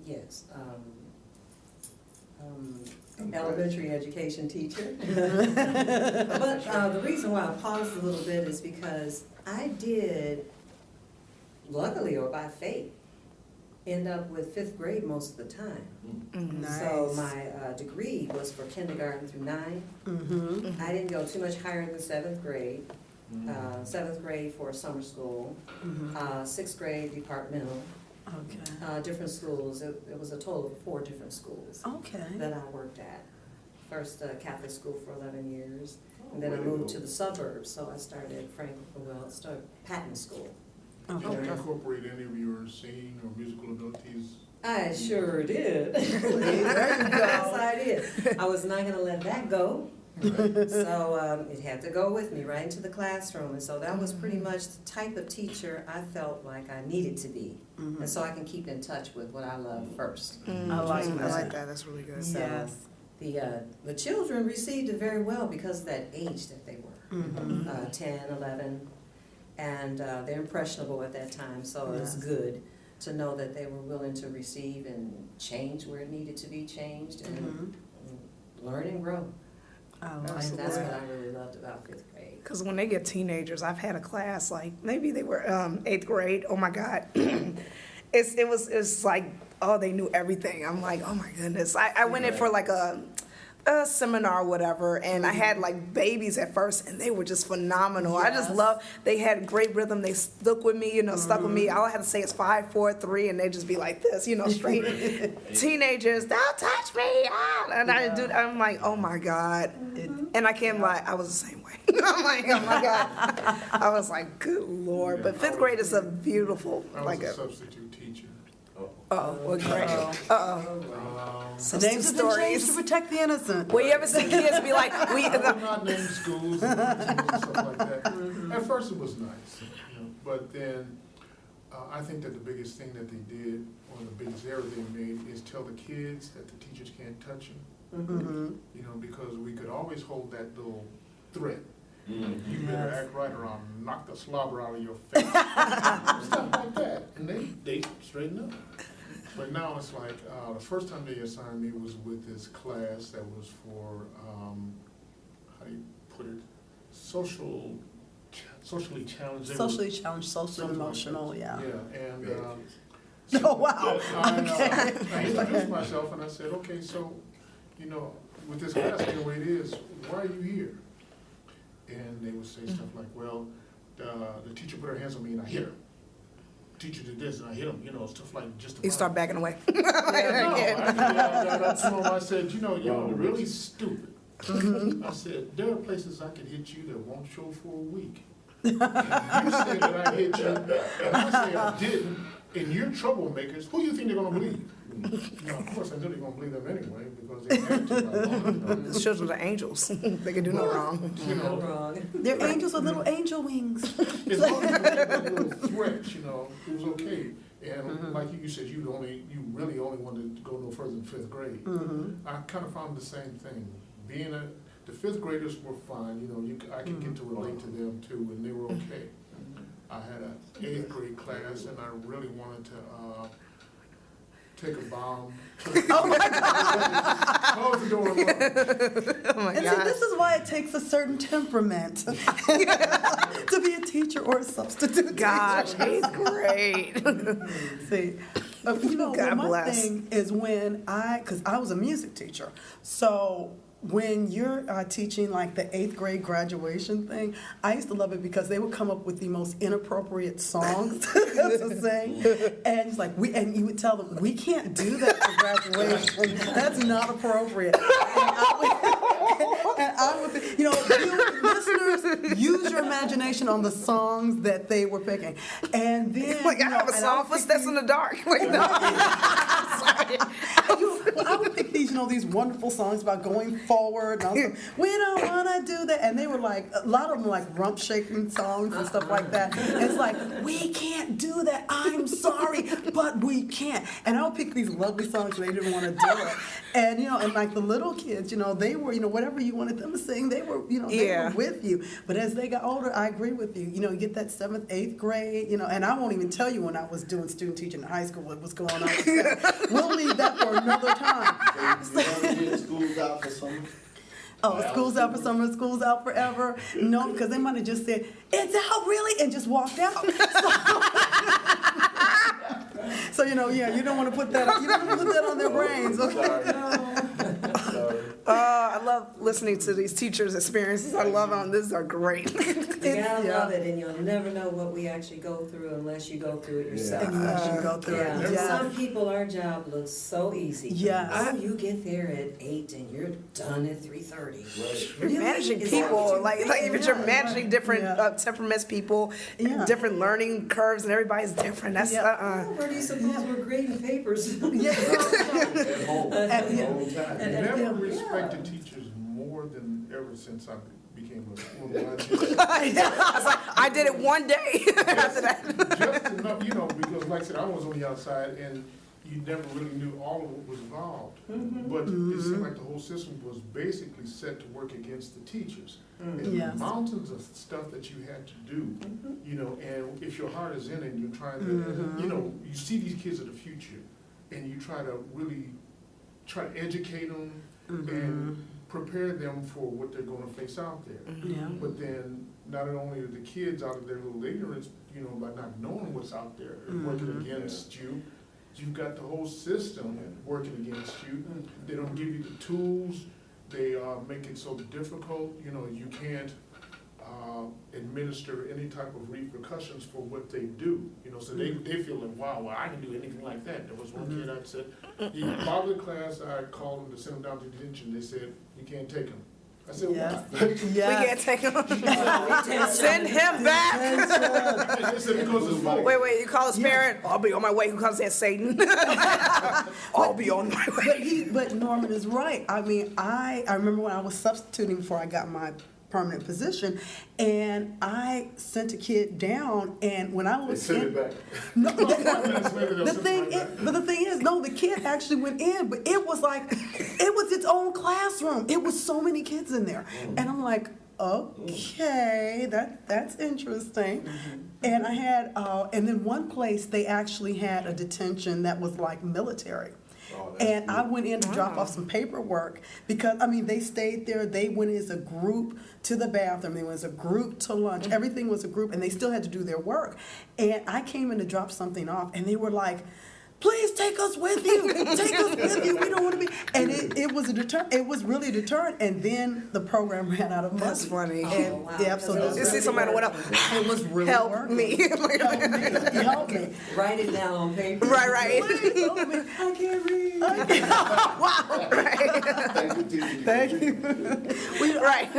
Speaker 5: Yes. Elementary education teacher. But the reason why I paused a little bit is because I did, luckily or by fate, end up with 5th grade most of the time.
Speaker 1: Nice.
Speaker 5: So my degree was for kindergarten through 9.
Speaker 1: Mm-hmm.
Speaker 5: I didn't go too much higher than 7th grade. 7th grade for summer school, 6th grade departmental,
Speaker 1: Okay.
Speaker 5: different schools. It was a total of 4 different schools
Speaker 1: Okay.
Speaker 5: that I worked at. First Catholic school for 11 years, and then I moved to the suburbs, so I started Patton School.
Speaker 3: Did you
Speaker 1: Okay.
Speaker 3: incorporate any of your singing or musical abilities?
Speaker 5: I sure did.
Speaker 1: There you
Speaker 5: Yes,
Speaker 1: go.
Speaker 5: I did. I was not gonna let that go. So it had to go with me right into the classroom, and so that was pretty much the type of teacher I felt like I needed to be, and so I can keep in touch with what I love first.
Speaker 1: I like
Speaker 2: I
Speaker 1: that.
Speaker 2: like that. That's really good.
Speaker 5: So
Speaker 1: Yes.
Speaker 5: the children received it very well because of that age that they were,
Speaker 1: Mm-hmm.
Speaker 5: 10, 11, and they're impressionable at that time, so it's
Speaker 1: Yes.
Speaker 5: good to know that they were willing to receive and change where it needed to be changed, and learn and grow.
Speaker 1: I
Speaker 5: And
Speaker 1: like
Speaker 5: that's
Speaker 1: that.
Speaker 5: what I really loved about 5th grade.
Speaker 2: Because when they get teenagers, I've had a class, like, maybe they were 8th grade. Oh, my God. It's like, oh, they knew everything. I'm like, oh, my goodness. I went in for, like, a seminar or whatever, and I had, like, babies at first, and they were just phenomenal. I just
Speaker 5: Yes.
Speaker 2: love, they had great rhythm. They stuck with me, stuck with me. All I had to say is 5, 4, 3, and they just be like this, straight. Teenagers, don't touch me. Ah! And I'm like, oh, my God. And I can't lie, I was the same way. I'm like, oh my God. I was like, good Lord. But 5th grade is a beautiful,
Speaker 3: I was
Speaker 2: like
Speaker 3: a
Speaker 2: a,
Speaker 3: substitute teacher.
Speaker 2: well, great.
Speaker 1: The names have been changed to protect the innocent.
Speaker 2: Well, you ever see kids be like,
Speaker 3: I would not name schools and stuff like that. At first it was nice, but then I think that the biggest thing that they did, or the biggest error they made, is tell the kids that the teachers can't touch them. Because we could always hold that little threat. You better act right or I'll knock the slobber out of your face. Stuff like that. And they straighten up. But now it's like, the first time they assigned me was with this class that was for, how do you put it, socially challenged.
Speaker 1: Socially challenged, social and
Speaker 3: Something like
Speaker 1: emotional,
Speaker 3: that.
Speaker 1: yeah.
Speaker 3: Yeah, and.
Speaker 1: Oh, wow.
Speaker 3: I introduced myself and I said, okay, so, with this class the way it is, why are you here? And they would say stuff like, well, the teacher put her hands on me and I hit her. Teacher did this and I hit him, stuff like just.
Speaker 2: you start backing away.
Speaker 3: I said, you're really stupid. I said, there are places I could hit you that won't show for a week. And you say that I hit you, and I say I didn't, and you're troublemakers, who do you think they're gonna believe? Of course, I knew they're gonna believe them anyway, because they had to.
Speaker 2: The children are angels. They can do no wrong.
Speaker 5: No wrong.
Speaker 1: They're angels with little angel wings.
Speaker 3: As long as you had that little threat, it was okay. And like you said, you really only wanted to go no further than 5th grade. I kind of found the same thing. The 5th graders were fine, I could get to relate to them too, and they were okay. I had an 8th grade class, and I really wanted to take a bomb.
Speaker 1: Oh my God.
Speaker 3: Close the door.
Speaker 2: Oh my
Speaker 1: And see,
Speaker 2: God.
Speaker 1: this is why it takes a certain temperament to be a teacher or a substitute
Speaker 2: Gosh,
Speaker 1: teacher.
Speaker 2: 8th grade.
Speaker 1: See,
Speaker 2: God
Speaker 1: my
Speaker 2: bless.
Speaker 1: thing is because I was a music teacher, so when you're teaching like the 8th grade graduation thing, I used to love it because they would come up with the most inappropriate songs to sing, and it's like and you would tell them, we can't do that for graduation. That's not appropriate. And I would, you listeners, use your imagination on the songs that they were picking, and then
Speaker 2: Like, I have a
Speaker 1: and
Speaker 2: song,
Speaker 1: would pick
Speaker 2: Footsteps in the Dark. Like, no. Sorry.
Speaker 1: Well, I would pick these, these wonderful songs about going forward. And I was like, we don't want to do that. And they were like, a lot of them were like rump shaking songs and stuff like that. And it's like, we can't do that. I'm sorry, but we can't. And I would pick these lovely songs they didn't want to do it. And, and like the little kids, they were, whatever you wanted them to sing, they were, they were with you. But as they got older, I agree with you. You get that 7th, 8th grade, and I won't even tell you when I was doing student teaching in high school what was going on. We'll leave that for another time.
Speaker 4: School's out for summer?
Speaker 1: Oh, school's out for summer, school's out forever. No, because they might have just said, it's out really, and just walked out. So you don't want to put that on their brains. Okay?
Speaker 2: I love listening to these teachers' experiences. I love them. These are great.
Speaker 5: You gotta love it, and you'll never know what we actually go through unless you go through it yourself.
Speaker 1: Unless you go through it.
Speaker 5: For
Speaker 1: Yeah.
Speaker 5: some people, our job looks so easy.
Speaker 1: Yes.
Speaker 5: Oh, you get there at 8 and you're done at 3:30.
Speaker 2: You're
Speaker 5: Really?
Speaker 2: managing
Speaker 5: Is that what
Speaker 2: people,
Speaker 5: you
Speaker 2: like
Speaker 5: think?
Speaker 2: even you're managing different
Speaker 1: Yeah.
Speaker 2: temperaments, people,
Speaker 1: Yeah.
Speaker 2: different learning curves, and everybody's different. That's
Speaker 5: Oh, where do you suppose we're grading papers?
Speaker 1: Yeah.
Speaker 4: At home,
Speaker 1: And-
Speaker 4: the whole time.
Speaker 5: and-
Speaker 3: Never respected teachers more than ever since I became a school manager.
Speaker 2: I was like, I did it one day after that.
Speaker 3: Just enough, because like I said, I was on the outside and you never really knew all of what was involved. But it seemed like the whole system was basically set to work against the teachers. And
Speaker 1: Yes.
Speaker 3: mountains of stuff that you had to do, and if your heart is in it, you're trying to, you see these kids of the future and you try to really educate them and prepare them for what they're going to face out there.
Speaker 1: Yeah.
Speaker 3: But then not only are the kids out of their little ignorance, by not knowing what's out there and working against you, you've got the whole system working against you. They don't give you the tools. They make it so difficult. You can't administer any type of repercussions for what they do. So they feel like, wow, well, I can do anything like that. There was one kid I said, he bothered the class. I called him to send him down to detention. They said, you can't take him. I said,
Speaker 1: Yes.
Speaker 3: why?
Speaker 2: We
Speaker 1: Yeah.
Speaker 2: can't take him. Send him back.
Speaker 3: They said, because it's like,
Speaker 2: Wait, you call his parent? I'll be on my way. Who comes in? Satan. I'll be on my way.
Speaker 1: But Norman is right. I mean, I remember when I was substituting before I got my permanent position, and I sent a kid down, and when I
Speaker 4: They
Speaker 1: looked
Speaker 4: sent
Speaker 1: in,
Speaker 4: it back.
Speaker 1: no,
Speaker 3: minutes later, they'll
Speaker 1: the
Speaker 3: send
Speaker 1: thing
Speaker 3: it
Speaker 1: is,
Speaker 3: right
Speaker 1: but the thing is, no, the kid actually went in, but it was like, it was its own classroom. It was so many kids in there, and I'm like, okay, that's interesting. And I had, and then one place they actually had a detention that was like military.
Speaker 4: Oh, that's
Speaker 1: And I went in to drop off some paperwork because, they stayed there. They went as a group to the bathroom. They went as a group to lunch. Everything was a group, and they still had to do their work. And I came in to drop something off, and they were like, please take us with you. Take us with you. We don't want to be. And it was a deterrent. It was really a deterrent. And then the program ran out of money.
Speaker 2: That's funny.
Speaker 1: And,
Speaker 5: wow.
Speaker 1: yeah, so
Speaker 5: Because
Speaker 2: You see somebody went up.
Speaker 1: it was really
Speaker 2: Help
Speaker 1: working.
Speaker 2: me.
Speaker 1: Help me.
Speaker 5: Write it down on paper.
Speaker 2: Right.
Speaker 1: Please help me.
Speaker 5: I can't read.
Speaker 2: Wow. Right.
Speaker 4: Thank you, teacher.
Speaker 1: Thank you.
Speaker 2: Right.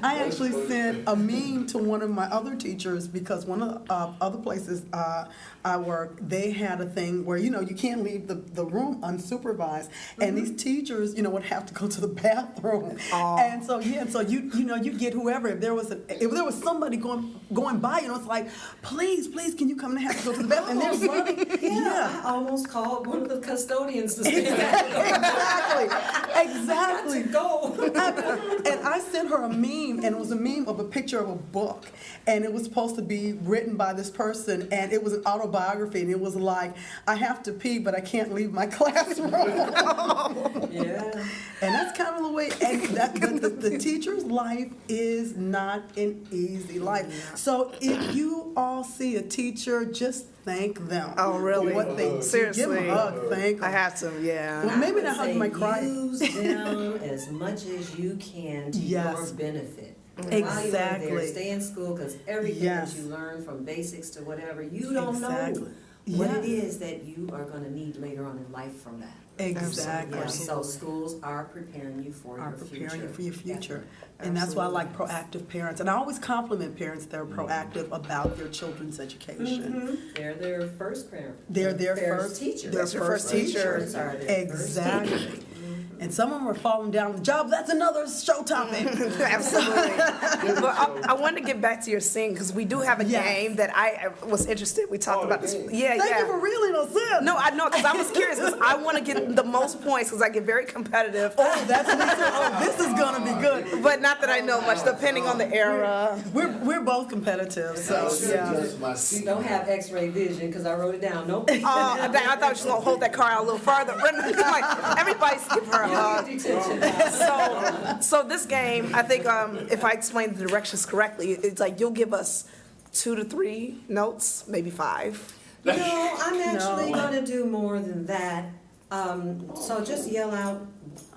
Speaker 1: I actually sent a meme to one of my other teachers because one of the other places I work, they had a thing where, you can't leave the room unsupervised. And these teachers, would have to go to the bathroom. And so, you get whoever. If there was somebody going by, it's like, please, can you come and have to go to the bathroom? And they're running.
Speaker 5: Yeah, I almost called one of the custodians to stand there.
Speaker 1: Exactly.
Speaker 5: Go.
Speaker 1: And I sent her a meme, and it was a meme of a picture of a book, and it was supposed to be written by this person, and it was an autobiography, and it was like, I have to pee, but I can't leave my classroom.
Speaker 5: Yeah.
Speaker 1: And that's kind of the way, and the teacher's life is not an easy life. So if you all see a teacher, just thank them.
Speaker 2: Oh, really?
Speaker 1: For what they do.
Speaker 2: Seriously.
Speaker 1: Give them a hug, thank them.
Speaker 2: I have to, yeah.
Speaker 1: Well, maybe
Speaker 5: I would
Speaker 1: not hug
Speaker 5: say
Speaker 1: my cry.
Speaker 5: Use them as much as you can to
Speaker 1: Yes.
Speaker 5: your benefit.
Speaker 1: Exactly.
Speaker 5: While you're there, stay in school, because everything
Speaker 1: Yes.
Speaker 5: that you learn from basics to whatever, you don't
Speaker 1: Exactly.
Speaker 5: know what
Speaker 1: Yeah.
Speaker 5: it is that you are going to need later on in life from that.
Speaker 1: Exactly.
Speaker 5: Yeah, so schools are preparing you for
Speaker 1: Are
Speaker 5: your future.
Speaker 1: preparing you for your future.
Speaker 5: Definitely.
Speaker 1: And that's why I like
Speaker 5: Absolutely.
Speaker 1: proactive parents. And I always compliment parents that are proactive about their children's education.
Speaker 5: They're their first parent.
Speaker 1: They're their
Speaker 5: Their
Speaker 1: first
Speaker 5: teacher.
Speaker 1: Their first teacher.
Speaker 5: Teachers are their first teacher.
Speaker 1: Exactly. And some of them are falling down the job. That's another show topic.
Speaker 2: Absolutely. But I wanted to get back to your sing because we do have a
Speaker 1: Yes.
Speaker 2: game that I was interested. We talked about this. Yeah,
Speaker 1: Thank
Speaker 2: yeah.
Speaker 1: you for reeling us in.
Speaker 2: No, I know because I was curious because I want to get the most points because I get very competitive.
Speaker 1: Oh, that's me too. Oh, this is gonna be good.
Speaker 2: But not that I know much, depending on the era.
Speaker 1: We're both competitive, so yeah.
Speaker 4: Just my seat.
Speaker 5: Don't have X-ray vision because I wrote it down. Nope.
Speaker 2: I thought you were going to hold that car out a little farther. Like, everybody's give her a hug.
Speaker 5: Detention.
Speaker 2: So this game, I think if I explain the directions correctly, it's like you'll give us 2 to 3 notes, maybe 5.
Speaker 5: No, I'm actually
Speaker 1: No.
Speaker 5: gonna do more than that. So just yell out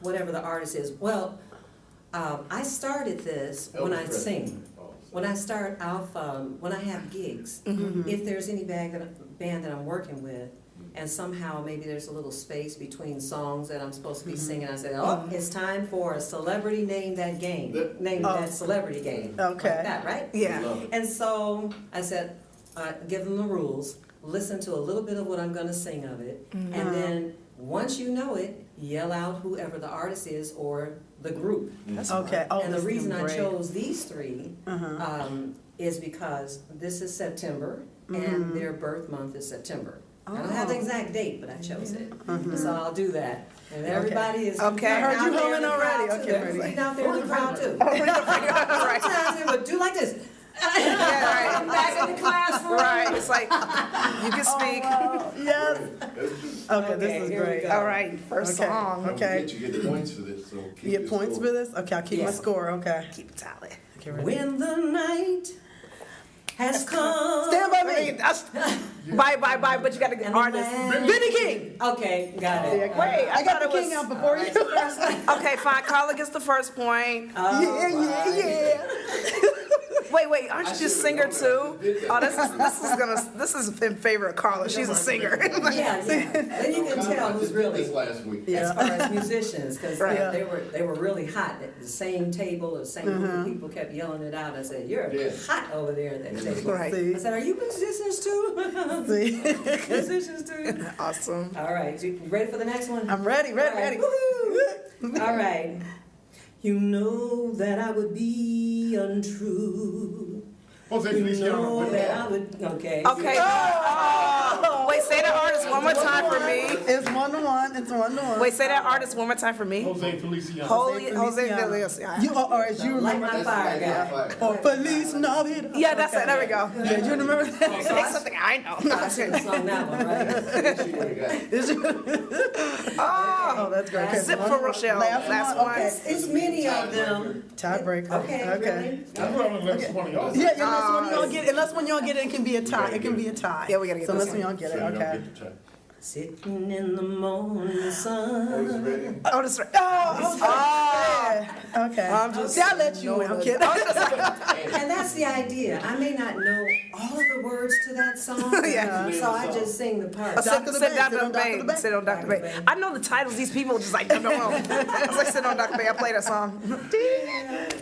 Speaker 5: whatever the artist is. Well, I started this when I sing. When I start off, when I have gigs, if there's any band that I'm working with, and somehow maybe there's a little space between songs that I'm supposed to be singing, I say, oh, it's time for a celebrity name that game, name that celebrity game.
Speaker 1: Okay.
Speaker 5: Like that, right?
Speaker 2: Yeah.
Speaker 5: And so I said, give them the rules, listen to a little bit of what I'm gonna sing of it, and then once you know it, yell out whoever the artist is or the group.
Speaker 1: Okay. Oh,
Speaker 5: And the
Speaker 1: this is
Speaker 5: reason I
Speaker 1: great.
Speaker 5: chose these 3 is because this is September and their birth month is September. I don't have the exact date, but I chose it. So I'll do that. And everybody is
Speaker 2: Okay. I
Speaker 1: heard you
Speaker 5: out there
Speaker 1: humming
Speaker 5: in the
Speaker 1: already.
Speaker 5: crowd, too.
Speaker 1: Okay,
Speaker 5: They're
Speaker 1: ready.
Speaker 5: sitting out there in the crowd too.
Speaker 2: Right.
Speaker 5: Sometimes they would do like this.
Speaker 2: Yeah,
Speaker 5: I'm back in the classroom.
Speaker 2: Right. It's like you can speak.
Speaker 1: Oh, yes. Okay, this is
Speaker 5: here we
Speaker 1: great.
Speaker 5: go.
Speaker 2: All right, first
Speaker 1: Okay.
Speaker 2: song.
Speaker 1: Okay.
Speaker 4: You get points for this, so keep
Speaker 1: You get
Speaker 4: your
Speaker 1: points
Speaker 4: score.
Speaker 1: for this? Okay, I'll keep my
Speaker 5: Yeah.
Speaker 1: score. Okay.
Speaker 2: Keep it tally.
Speaker 1: Okay, ready?
Speaker 5: When the night has come.
Speaker 1: Stand by
Speaker 2: I
Speaker 1: me.
Speaker 2: mean, bye, but you got to get
Speaker 5: And the
Speaker 2: artist.
Speaker 5: land-
Speaker 1: Benny King.
Speaker 5: Okay, got it.
Speaker 2: Wait,
Speaker 1: I got
Speaker 2: thought
Speaker 1: the
Speaker 2: it
Speaker 1: king
Speaker 2: was-
Speaker 1: out before you.
Speaker 2: Okay, fine. Carla gets the first point.
Speaker 1: Yeah.
Speaker 2: Wait, aren't you just singer too? Oh, this is in favor of Carla. She's a singer.
Speaker 5: Yeah. Then you can tell who's really,
Speaker 4: This last week.
Speaker 1: Yeah.
Speaker 5: as far as musicians, because
Speaker 1: Right.
Speaker 5: they were really hot at the same table. The same group of people kept yelling it out. I said, "You're
Speaker 4: Yeah.
Speaker 5: hot over there at that table."
Speaker 2: Right.
Speaker 5: I said, "Are you musicians too?"
Speaker 1: See?
Speaker 5: Musicians too.
Speaker 2: Awesome.
Speaker 5: All right, you ready for the next one?
Speaker 1: I'm ready.
Speaker 5: All right, woohoo. All right. You know that I would be untrue.
Speaker 3: Jose
Speaker 5: You
Speaker 3: Feliciano.
Speaker 5: know that I would. Okay.
Speaker 2: Okay. Oh. Wait, say that artist one more time for me.
Speaker 1: It's 1-1. It's 1-1.
Speaker 2: Wait, say that artist one more time for me.
Speaker 3: Jose Feliciano.
Speaker 2: Jose
Speaker 1: Feliciano.
Speaker 2: Feliciano.
Speaker 1: You or as you
Speaker 5: Light
Speaker 1: remember
Speaker 5: my fire, guy.
Speaker 1: or Feliz Navidad.
Speaker 2: Yeah, that's it. There we go.
Speaker 1: Yeah, you remember that?
Speaker 2: Say something I know. No,
Speaker 5: I should have sung that one, right?
Speaker 1: Oh, that's great. Okay,
Speaker 2: Zip
Speaker 1: one-
Speaker 2: for Rochelle. Last one.
Speaker 1: Okay.
Speaker 5: It's many of them.
Speaker 1: Tiebreaker.
Speaker 5: Okay, really?
Speaker 3: That's what unless one of y'all.
Speaker 1: Yeah, unless one y'all get it, it can be a tie. It can be a tie.
Speaker 2: Yeah, we gotta get
Speaker 1: so
Speaker 2: this
Speaker 1: unless one y'all get it,
Speaker 3: So you don't
Speaker 1: okay.
Speaker 3: get the check.
Speaker 5: Sitting in the morning sun.
Speaker 4: ready?
Speaker 2: Oh, that's right.
Speaker 1: Okay.
Speaker 2: I'm just.
Speaker 1: See, I let you win. I'm kidding.
Speaker 5: And that's the idea. I may not know all of the words to that song,
Speaker 2: Yeah.
Speaker 5: so I just sing the parts.
Speaker 1: Dr.
Speaker 2: Sit
Speaker 1: Bay,
Speaker 2: down,
Speaker 1: sit on
Speaker 2: Dr.
Speaker 1: Dr.
Speaker 2: Bay.
Speaker 1: Bay.
Speaker 2: Sit on Dr. Bay. I know the titles. These people just like, no. I was like, sit on Dr. Bay. I play that song.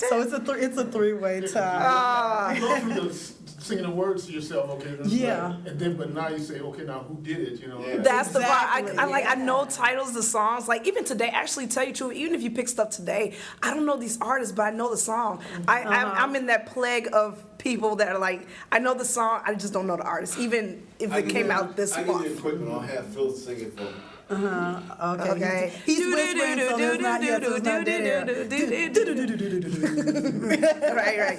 Speaker 1: So it's a three-way tie.
Speaker 3: You go through the singing the words to yourself, okay? That's
Speaker 1: Yeah.
Speaker 3: right. And then, but now you say, okay, now who did it? You know.
Speaker 4: Yeah.
Speaker 2: That's the part.
Speaker 1: Exactly,
Speaker 2: I know titles of songs. Like even today, actually, tell you the truth. Even if you pick stuff today, I don't know these artists, but I know the song. I'm in that plague of people that are like, I know the song, I just don't know the artist. Even if it came out this
Speaker 4: I give you a
Speaker 2: month.
Speaker 4: quick one. I'll have Phil sing it for me.
Speaker 1: Okay.
Speaker 2: Okay.
Speaker 1: He's whispering, so there's not yet. So it's not dead air.
Speaker 2: Right.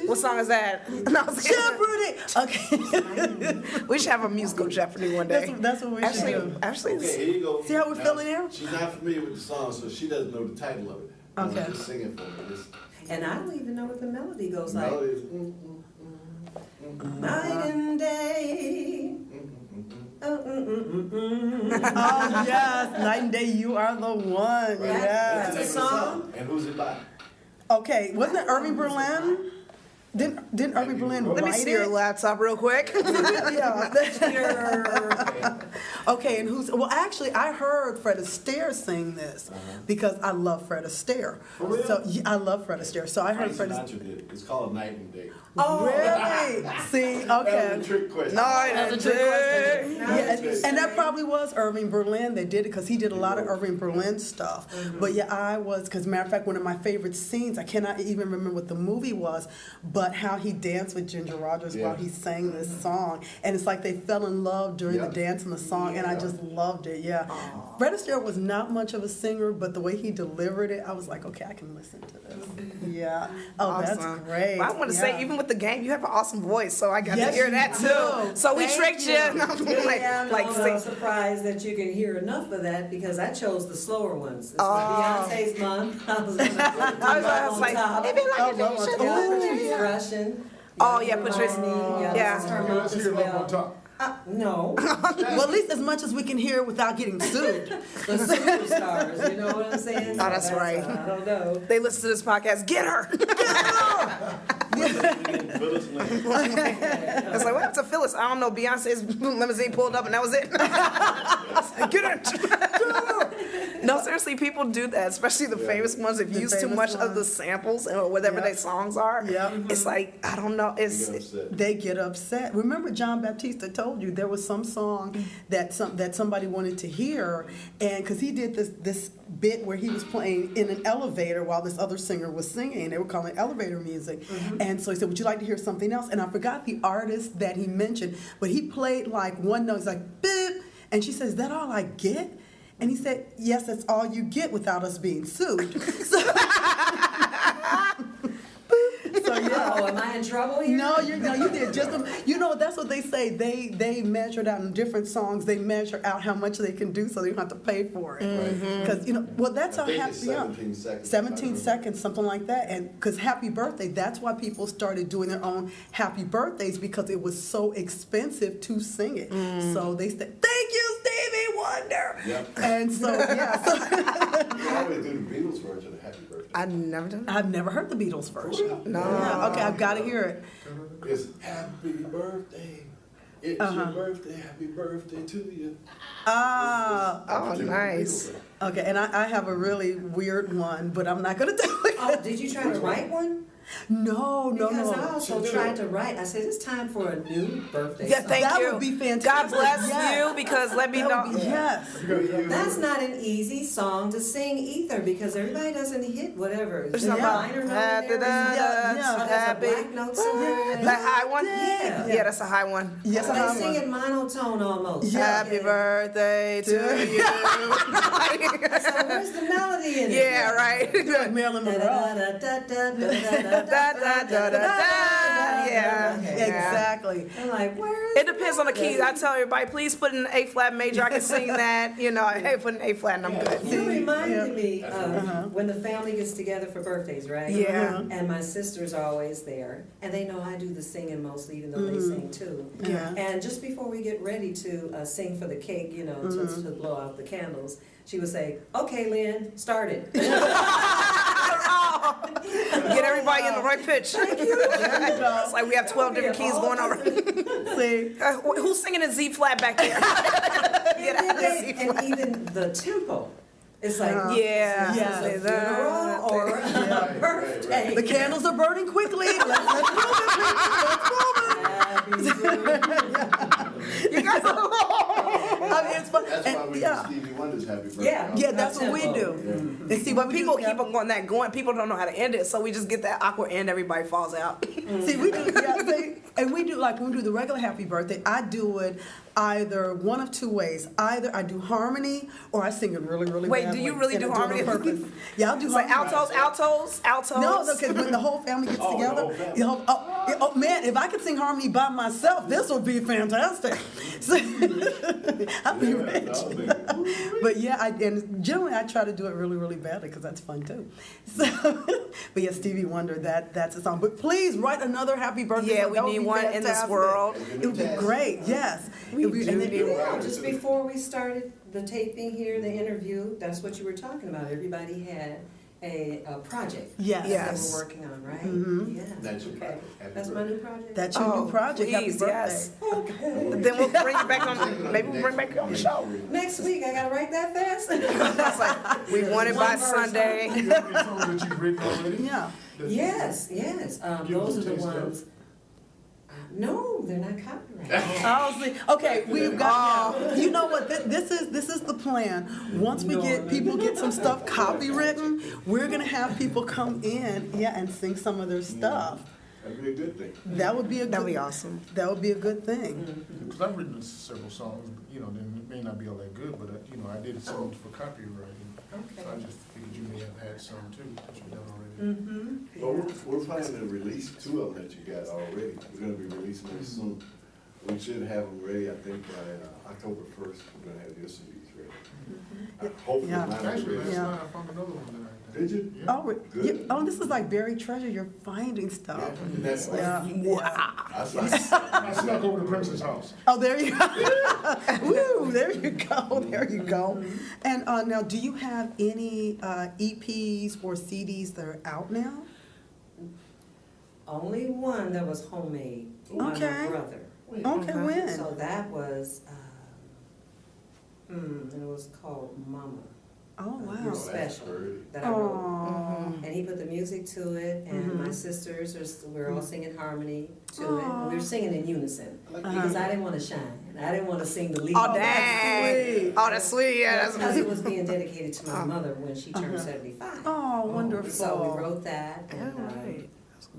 Speaker 2: What song is that? No,
Speaker 1: Jeopardy. Okay.
Speaker 2: we should have a musical Jeopardy one day.
Speaker 1: That's what we should do.
Speaker 2: Actually,
Speaker 4: Okay, here you go.
Speaker 1: See how we're
Speaker 4: Now,
Speaker 1: feeling here?
Speaker 4: She's not familiar with the song, so she doesn't know the title of it.
Speaker 1: Okay.
Speaker 4: Just sing it for me. This
Speaker 5: And I don't even know what the melody goes like.
Speaker 4: melody is.
Speaker 5: Night and day.
Speaker 1: Oh yes, night and day, you are the one.
Speaker 5: That's
Speaker 1: Yes.
Speaker 5: a song?
Speaker 4: And who's it by?
Speaker 1: Okay, wasn't it Irving Berlin? Didn't Irving Berlin
Speaker 3: Let
Speaker 2: Let me
Speaker 1: write
Speaker 2: see your
Speaker 1: it?
Speaker 2: laptop real quick.
Speaker 1: Yeah. Okay, and who's? Well, actually, I heard Fred Astaire sing this because I love Fred Astaire.
Speaker 4: For real?
Speaker 1: So yeah, I love Fred Astaire. So I heard
Speaker 4: Frank
Speaker 1: Fred Astaire.
Speaker 4: Sinatra did it. It's called Night and Day.
Speaker 1: Oh, really? See,
Speaker 4: That was
Speaker 1: okay.
Speaker 4: a trick question.
Speaker 2: Night and day.
Speaker 1: Yeah, and that probably was Irving Berlin. They did it because he did a lot of Irving Berlin stuff. But yeah, because matter of fact, one of my favorite scenes, I cannot even remember what the movie was, but how he danced with Ginger Rogers while he sang this song. And it's like they fell in love during the dance and the song, and I just loved it, yeah. Fred Astaire was not much of a singer, but the way he delivered it, I was like, okay, I can listen to this. Yeah. Oh, that's
Speaker 2: Awesome.
Speaker 1: great.
Speaker 2: Well, I want to
Speaker 1: Yeah.
Speaker 2: say, even with the game, you have an awesome voice, so I got
Speaker 1: Yes,
Speaker 2: to hear
Speaker 1: you
Speaker 2: that
Speaker 1: do.
Speaker 2: too. So we
Speaker 1: Thank
Speaker 2: tricked you.
Speaker 1: you.
Speaker 2: And I'm like
Speaker 5: I'm
Speaker 2: sing.
Speaker 5: surprised that you can hear enough of that because I chose the slower ones. It's
Speaker 2: Oh.
Speaker 5: Beyonce's month. I was
Speaker 2: I was like, if you like it, you should
Speaker 5: Yeah,
Speaker 2: do
Speaker 5: Patrice
Speaker 2: it.
Speaker 5: Russian.
Speaker 2: Oh, yeah, Patrice.
Speaker 5: Yeah.
Speaker 2: Yeah.
Speaker 5: This is her
Speaker 3: Okay,
Speaker 5: month
Speaker 3: let's
Speaker 5: as
Speaker 3: hear Love on
Speaker 5: well.
Speaker 3: Top.
Speaker 5: No,
Speaker 1: Well, at least as much as we can hear without getting sued.
Speaker 5: the superstars, you know what I'm saying?
Speaker 2: Oh, that's right.
Speaker 5: I don't know.
Speaker 2: They listen to this podcast. Get her.
Speaker 4: Phyllis Lynn.
Speaker 2: It's like, what happened to Phyllis? I don't know. Beyonce's limousine pulled up and that was it. Get her. No, seriously, people do that, especially the famous ones. If you
Speaker 1: The
Speaker 2: use too
Speaker 1: famous
Speaker 2: much of the
Speaker 1: ones.
Speaker 2: samples or whatever
Speaker 1: Yep.
Speaker 2: their songs are,
Speaker 1: Yep.
Speaker 2: it's like, I don't know.
Speaker 4: You
Speaker 2: It's
Speaker 4: get upset.
Speaker 1: They get upset. Remember, John Baptiste told you there was some song that somebody wanted to hear, and because he did this bit where he was playing in an elevator while this other singer was singing. They were calling it elevator music, and so he said, "Would you like to hear something else?" And I forgot the artist that he mentioned, but he played like one note. He's like, "Beep," and she says, "Is that all I get?" And he said, "Yes, that's all you get without us being sued." So yeah.
Speaker 5: Oh, am I in trouble here?
Speaker 1: No, you did just. That's what they say. They measured out in different songs. They measure out how much they can do, so they don't have to pay for it. Because well, that's
Speaker 4: I
Speaker 1: how
Speaker 4: think
Speaker 1: happy.
Speaker 4: it's
Speaker 1: Yeah.
Speaker 4: 17 seconds.
Speaker 1: 17 seconds, something like that. And because Happy Birthday, that's why people started doing their own happy birthdays because it was so expensive to sing it. So they said, "Thank you, Stevie Wonder."
Speaker 4: Yep.
Speaker 1: And so yeah. So
Speaker 4: You always do the Beatles version of Happy Birthday.
Speaker 2: I've never done that.
Speaker 1: I've never heard the Beatles version.
Speaker 2: No.
Speaker 1: Yeah, okay, I've got to hear it.
Speaker 4: It's Happy Birthday. It's your birthday. Happy birthday to you.
Speaker 1: Ah.
Speaker 2: Oh,
Speaker 4: It's the
Speaker 2: nice.
Speaker 4: Beatles.
Speaker 1: Okay, and I have a really weird one, but I'm not gonna do it.
Speaker 5: Oh, did you try to write one?
Speaker 1: No.
Speaker 5: Because I also tried to write. I said, it's time for a new birthday
Speaker 2: Yeah,
Speaker 5: song.
Speaker 2: thank
Speaker 1: That
Speaker 2: you.
Speaker 1: would be fantastic.
Speaker 2: God bless
Speaker 1: Yes.
Speaker 2: you because let me
Speaker 1: That
Speaker 2: know.
Speaker 1: would be- yes.
Speaker 5: That's not an easy song to sing either because everybody doesn't hit whatever.
Speaker 2: There's
Speaker 5: Is there a
Speaker 2: something
Speaker 5: minor note
Speaker 2: about
Speaker 5: in there?
Speaker 1: Yeah,
Speaker 5: Oh, there's a
Speaker 2: happy.
Speaker 5: black note somewhere.
Speaker 2: That high one?
Speaker 5: Yeah.
Speaker 2: Yeah, that's a high one.
Speaker 1: Yes,
Speaker 5: They
Speaker 1: I
Speaker 5: sing
Speaker 1: have
Speaker 5: it monotone almost.
Speaker 1: Yeah.
Speaker 2: Happy birthday to you.
Speaker 5: So where's the melody in it?
Speaker 2: Yeah, right.
Speaker 1: one. Marilyn Monroe.
Speaker 2: Da, da, da, da, da. Yeah.
Speaker 1: Exactly.
Speaker 5: I'm like, where is
Speaker 2: It depends on the keys. I tell everybody, please put in A flat major. I can sing that. You know, hey, put in A flat and I'm good.
Speaker 5: You reminded
Speaker 1: Yeah.
Speaker 5: me of when the family gets together for birthdays, right?
Speaker 2: Yeah.
Speaker 5: And my sisters are always there, and they know I do the singing mostly, even though they sing too.
Speaker 1: Yeah.
Speaker 5: And just before we get ready to sing for the cake, you know, to blow out the candles, she would say, "Okay, Lynn, start it."
Speaker 2: Get everybody in the right pitch. It's like we have 12 different keys going over.
Speaker 1: See,
Speaker 2: Who's singing in Z flat back there? Get out of the Z
Speaker 5: And
Speaker 2: flat.
Speaker 5: even the tempo, it's like,
Speaker 2: Yeah.
Speaker 1: Yeah.
Speaker 5: is this a funeral or a
Speaker 4: Right,
Speaker 5: birthday?
Speaker 1: the candles are burning quickly. Let's move it, people. Let's move it.
Speaker 5: Happy
Speaker 2: You guys are
Speaker 1: I mean, it's fun.
Speaker 4: That's why
Speaker 1: And,
Speaker 4: we
Speaker 1: yeah.
Speaker 4: do Stevie Wonder's Happy Birthday.
Speaker 5: Yeah.
Speaker 1: Yeah, that's what we
Speaker 5: Tempo.
Speaker 1: do. And see,
Speaker 2: But
Speaker 1: what we
Speaker 2: people
Speaker 1: do,
Speaker 2: keep on going. People don't know how to end it, so we just get that awkward end. Everybody falls out.
Speaker 1: See, we do, and we do like when we do the regular happy birthday. I do it either one of two ways. Either I do harmony, or I sing it really, really.
Speaker 2: Wait,
Speaker 1: bad
Speaker 2: do you
Speaker 1: way,
Speaker 2: really
Speaker 1: and
Speaker 2: do
Speaker 1: I it on
Speaker 2: harmony?
Speaker 1: purpose. Yeah, I'll do
Speaker 2: It's like
Speaker 1: harmony.
Speaker 2: altos.
Speaker 1: No, because when the whole family gets
Speaker 4: Oh, the
Speaker 1: together,
Speaker 4: whole family.
Speaker 1: you know, oh man, if I could sing harmony by myself, this would be fantastic. So, I'd be rich. But yeah, and generally I try to do it really, really badly because that's fun too. So, but yeah, Stevie Wonder, that's a song. But please write another happy birthday.
Speaker 2: Yeah,
Speaker 1: song.
Speaker 2: we
Speaker 1: That would
Speaker 2: need
Speaker 1: be
Speaker 2: one in this
Speaker 1: fantastic.
Speaker 2: world.
Speaker 1: It would be great. Yes,
Speaker 2: We
Speaker 1: It would be-
Speaker 2: do
Speaker 1: and then-
Speaker 2: need one.
Speaker 5: Yeah, just before we started the taping here, the interview, that's what you were talking about. Everybody had a project.
Speaker 1: Yes.
Speaker 5: That
Speaker 2: Yes.
Speaker 5: we're working on, right?
Speaker 1: Mhm.
Speaker 5: Yes.
Speaker 4: That's your
Speaker 5: Okay.
Speaker 4: project. Happy
Speaker 5: That's my
Speaker 4: birthday.
Speaker 5: new project.
Speaker 1: That's your new project. Happy
Speaker 2: please,
Speaker 1: birthday.
Speaker 2: yes.
Speaker 5: Okay.
Speaker 2: Then we'll bring you back on. Maybe we'll bring back you on the show.
Speaker 5: Next week, I gotta write that fast.
Speaker 2: That's like we want it by
Speaker 5: One verse,
Speaker 2: Sunday.
Speaker 3: You have any songs that you've written already?
Speaker 1: Yeah.
Speaker 5: Yes, yes.
Speaker 3: Give us
Speaker 5: Those
Speaker 3: a
Speaker 5: are the
Speaker 3: taste of it.
Speaker 5: ones. No, they're not copyrighted.
Speaker 1: Oh, see, okay, we've got, you know what, this is the plan. Once we people get some stuff copywritten, we're gonna have people come in, and sing some of their stuff.
Speaker 4: That'd be a good thing.
Speaker 1: That would be a
Speaker 2: That'd be
Speaker 1: good,
Speaker 2: awesome.
Speaker 1: that would be a good thing.
Speaker 3: Because I've written several songs, they may not be all that good, but, I did some for copywriting.
Speaker 5: Okay.
Speaker 3: So I just figured you may have had some too, that you've done already.
Speaker 5: Mm-hmm.
Speaker 4: Well, we're planning to release 2 of them that you got already. We're gonna be releasing them soon. We should have them ready, I think, by October 1st. We're gonna have your CDs ready. Hopefully,
Speaker 1: Yeah.
Speaker 3: Actually,
Speaker 4: mine is
Speaker 3: last
Speaker 4: ready.
Speaker 1: Yeah.
Speaker 3: night I found another one that I.
Speaker 4: Did you?
Speaker 3: Yeah.
Speaker 1: Oh,
Speaker 4: Good.
Speaker 1: oh, this is like buried treasure, you're finding
Speaker 4: Yeah,
Speaker 1: stuff.
Speaker 4: and that's like,
Speaker 1: Yeah.
Speaker 4: I saw.
Speaker 3: I snuck over to Prince's house.
Speaker 1: Oh, there you go. Woo, there you go, there you go. And now, do you have any EPs or CDs that are out now?
Speaker 5: Only one that was homemade by
Speaker 1: Okay.
Speaker 5: my brother.
Speaker 1: Okay, when?
Speaker 5: So that was, it was called Mama.
Speaker 1: Oh,
Speaker 5: You're
Speaker 1: wow.
Speaker 4: That's
Speaker 5: Special
Speaker 4: pretty.
Speaker 5: that I wrote.
Speaker 1: Oh,
Speaker 5: And he put the music to it, and my sisters, we're all singing harmony to it. And we were singing in unison, because I didn't want to shine. I didn't want to sing the lead.
Speaker 2: Oh,
Speaker 1: that's
Speaker 2: dang.
Speaker 1: sweet.
Speaker 2: Oh, that's sweet. Yeah, that's
Speaker 5: Because it was being dedicated to my mother when she turned
Speaker 1: Uh-huh.
Speaker 5: 75.
Speaker 1: Oh, wonderful.
Speaker 5: So we wrote that, and
Speaker 2: Alright.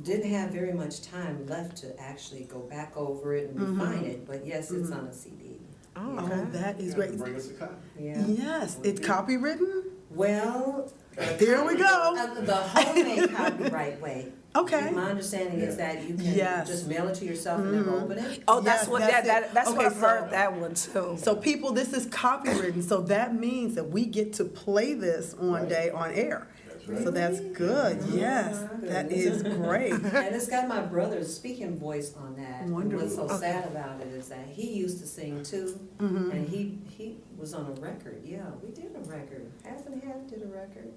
Speaker 5: didn't have very much time left to actually go back over it and refine it, but yes, it's on a CD.
Speaker 2: Oh,
Speaker 1: Oh,
Speaker 2: okay.
Speaker 1: that is
Speaker 4: You have
Speaker 1: great.
Speaker 4: to bring us a copy.
Speaker 5: Yeah.
Speaker 1: Yes, it's copywritten?
Speaker 5: Well,
Speaker 1: There we go.
Speaker 5: the homemade copyright way.
Speaker 1: Okay.
Speaker 5: My understanding is that you can
Speaker 1: Yes.
Speaker 5: just mail it to yourself and never open it.
Speaker 2: Oh, that's
Speaker 1: Yes,
Speaker 2: what.
Speaker 1: that's
Speaker 2: Yeah,
Speaker 1: it.
Speaker 2: that's
Speaker 1: Okay,
Speaker 2: what I've
Speaker 1: so-
Speaker 2: heard that one too.
Speaker 1: So people, this is copywritten, so that means that we get to play this one day on air.
Speaker 4: That's right.
Speaker 1: So that's good, yes, that is great.
Speaker 5: And it's got my brother's speaking voice on that. And what's so
Speaker 1: Wonderful.
Speaker 5: sad about it is that he used to sing too, and he was on a record. Yeah, we did a record. Half and Half did a record.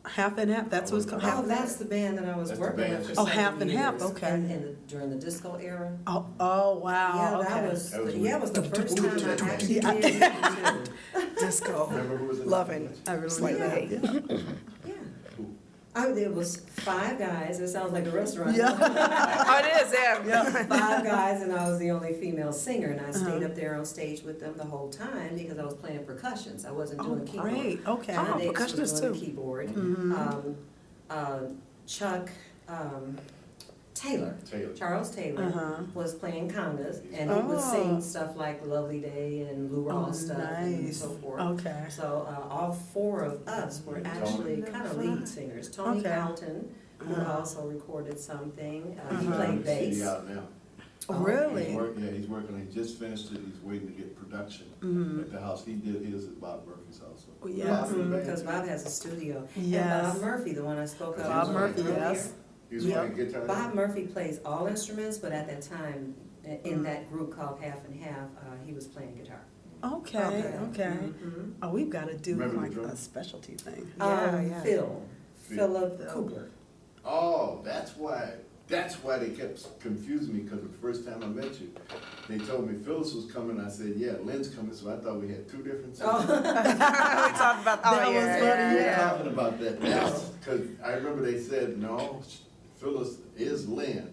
Speaker 1: Half and half, that's what it's called, half
Speaker 5: Oh,
Speaker 1: and
Speaker 5: that's
Speaker 1: half?
Speaker 5: the band that I was
Speaker 4: That's the
Speaker 5: working
Speaker 4: band.
Speaker 5: with for
Speaker 1: Oh,
Speaker 5: 7
Speaker 1: Half and Half,
Speaker 5: years,
Speaker 1: okay.
Speaker 5: during the disco era.
Speaker 1: Oh,
Speaker 5: Yeah,
Speaker 1: wow,
Speaker 5: that
Speaker 1: okay.
Speaker 5: was,
Speaker 4: That was
Speaker 5: yeah, it was the first time I actually
Speaker 1: Yeah.
Speaker 5: did it too.
Speaker 2: Disco.
Speaker 4: Remember who was in
Speaker 2: Loving.
Speaker 1: I really
Speaker 2: Like
Speaker 1: like that,
Speaker 2: that.
Speaker 1: yeah.
Speaker 5: Yeah.
Speaker 4: Who?
Speaker 5: Oh, there was 5 guys. It sounds like a restaurant.
Speaker 1: Yeah.
Speaker 2: Oh, it is. Yeah.
Speaker 5: 5 guys, and I was the only female singer, and I
Speaker 1: Uh-huh.
Speaker 5: stayed up there on stage with them the whole time because I was playing percussions. I wasn't
Speaker 1: Oh,
Speaker 5: doing keyboard.
Speaker 1: great, okay.
Speaker 2: Oh,
Speaker 5: John Davis was
Speaker 2: percussionist
Speaker 5: doing the
Speaker 2: too.
Speaker 5: keyboard.
Speaker 1: Mhm.
Speaker 5: Chuck Taylor, Charles Taylor,
Speaker 1: Uh-huh.
Speaker 5: was playing congas, and he would
Speaker 1: Oh.
Speaker 5: sing stuff like Lovely Day and Lou
Speaker 1: Oh,
Speaker 5: Rawls stuff and
Speaker 1: nice.
Speaker 5: so forth.
Speaker 1: Okay.
Speaker 5: So all 4 of us were actually kind of lead singers. Tony
Speaker 1: Okay.
Speaker 5: Carlton, who
Speaker 1: Uh-huh.
Speaker 5: also recorded something, he
Speaker 1: Uh-huh.
Speaker 5: played bass.
Speaker 4: CD out now.
Speaker 1: Oh,
Speaker 5: Oh,
Speaker 1: really?
Speaker 4: He's working, he just finished it, he's waiting to get production at the house. He did his at Bob Murphy's house.
Speaker 1: Oh, yes.
Speaker 5: Because Bob has a studio.
Speaker 1: Yes.
Speaker 5: And Bob Murphy, the one I spoke of.
Speaker 1: Bob Murphy,
Speaker 5: earlier,
Speaker 1: yes.
Speaker 4: He was
Speaker 1: Yeah.
Speaker 4: playing guitar.
Speaker 5: Bob Murphy plays all instruments, but at that time, in that group called Half and Half, he was playing guitar.
Speaker 1: Okay, okay.
Speaker 5: Mhm.
Speaker 1: Oh, we've gotta do
Speaker 4: Remember the
Speaker 1: like
Speaker 4: drummer?
Speaker 1: a specialty thing.
Speaker 2: Yeah.
Speaker 5: Philip Cooper.
Speaker 4: Oh, that's why they kept confusing me, because the first time I met you, they told me Phyllis was coming. I said, yeah, Lynn's coming, so I thought we had 2 different songs.
Speaker 2: we talked about.
Speaker 1: That
Speaker 2: Oh,
Speaker 1: was
Speaker 2: yeah.
Speaker 1: funny,
Speaker 4: We were
Speaker 1: yeah.
Speaker 4: talking about that, because I remember they said, no, Phyllis is Lynn.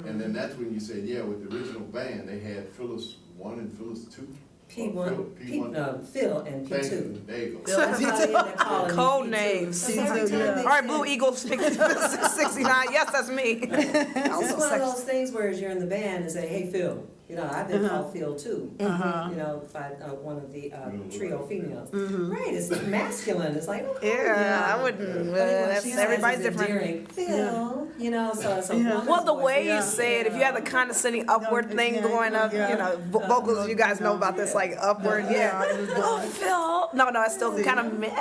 Speaker 4: And then that's when you said, yeah, with the original band, they had Phyllis 1 and Phyllis 2.
Speaker 5: P1, Phil and
Speaker 4: Thank
Speaker 5: P2.
Speaker 4: you, there you go.
Speaker 5: Phil and Tony, they're calling me
Speaker 2: Code
Speaker 5: P2.
Speaker 2: names.
Speaker 5: So every
Speaker 1: P2,
Speaker 5: time
Speaker 1: yeah.
Speaker 5: they
Speaker 2: All right,
Speaker 5: say-
Speaker 2: Blue Eagle 69. Yes, that's me.
Speaker 5: It's one of those things where you're in the band and say, hey, Phil. You know, I've been called Phil too.
Speaker 1: Uh-huh.
Speaker 5: You know, by one of the trio females.
Speaker 1: Mm-hmm.
Speaker 5: Right, it's masculine. It's like, okay.
Speaker 2: Yeah, I wouldn't.
Speaker 5: But anyway,
Speaker 2: That's,
Speaker 5: she says
Speaker 2: everybody's
Speaker 5: it's
Speaker 2: different.
Speaker 5: endearing. Phil, you know, so it's a
Speaker 1: Yeah.
Speaker 5: woman's
Speaker 2: Well, the
Speaker 5: voice.
Speaker 2: way
Speaker 1: Yeah.
Speaker 2: you say it, if you have the condescending upward
Speaker 1: Yeah,
Speaker 2: thing
Speaker 1: yeah,
Speaker 2: going up,
Speaker 1: yeah.
Speaker 2: you know, vocals, you guys know about this, like upward, yeah. Oh, Phil. No, it's still kind of meh.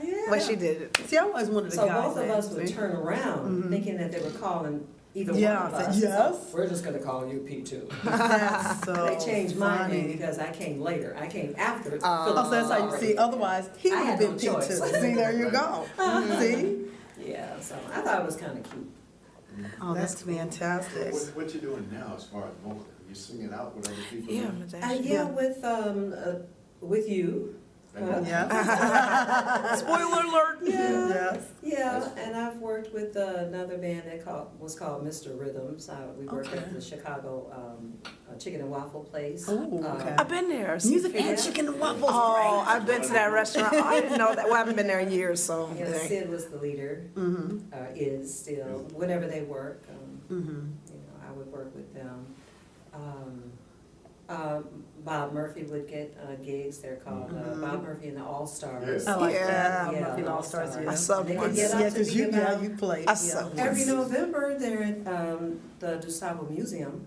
Speaker 5: Yeah.
Speaker 2: But she did it.
Speaker 1: See, I always wanted a
Speaker 5: So
Speaker 1: guy.
Speaker 5: both of us would
Speaker 1: see?
Speaker 5: turn around thinking that they were calling either
Speaker 1: Yeah,
Speaker 5: one of
Speaker 1: I
Speaker 5: us.
Speaker 1: said, yes.
Speaker 5: So we're just gonna call you P2.
Speaker 1: That's so
Speaker 5: They changed my
Speaker 1: funny.
Speaker 5: name because I came later. I came after Philip.
Speaker 1: Oh, so that's how you see. Otherwise, he
Speaker 5: I
Speaker 1: would have
Speaker 5: had
Speaker 1: been
Speaker 5: no
Speaker 1: P2.
Speaker 5: choice.
Speaker 1: See, there you go. See?
Speaker 5: so I thought it was kind of cute.
Speaker 1: Oh, that's fantastic.
Speaker 4: What you doing now as far as vocal? You singing out with other people?
Speaker 2: Yeah,
Speaker 5: Yeah, with you.
Speaker 1: Yeah.
Speaker 2: Spoiler alert.
Speaker 5: Yeah.
Speaker 1: Yes.
Speaker 5: Yeah, and I've worked with another band that was called Mr. Rhythms. We worked
Speaker 1: Okay.
Speaker 5: at the Chicago Chicken and Waffle Place.
Speaker 1: Oh, okay.
Speaker 2: I've been there.
Speaker 1: Music
Speaker 5: Yeah.
Speaker 1: and chicken and waffles.
Speaker 2: Oh, I've been to that restaurant. Oh, I didn't know that. Well, I haven't been there in years, so.
Speaker 5: Yeah, Sid was the leader, is still, whenever they work, you know, I would work with them. Bob Murphy would get gigs. They're called Bob Murphy and the All Stars.
Speaker 1: I like
Speaker 2: Yeah.
Speaker 1: that.
Speaker 5: Yeah,
Speaker 1: Murphy
Speaker 5: the
Speaker 1: All Stars.
Speaker 5: All-Stars.
Speaker 1: Yeah.
Speaker 2: I subbed
Speaker 5: They could
Speaker 2: once.
Speaker 5: get up
Speaker 1: Yeah,
Speaker 5: to
Speaker 1: because
Speaker 5: be about
Speaker 1: you played.
Speaker 2: I
Speaker 1: Yeah.
Speaker 2: subbed
Speaker 5: every November. They're at the DuSable Museum.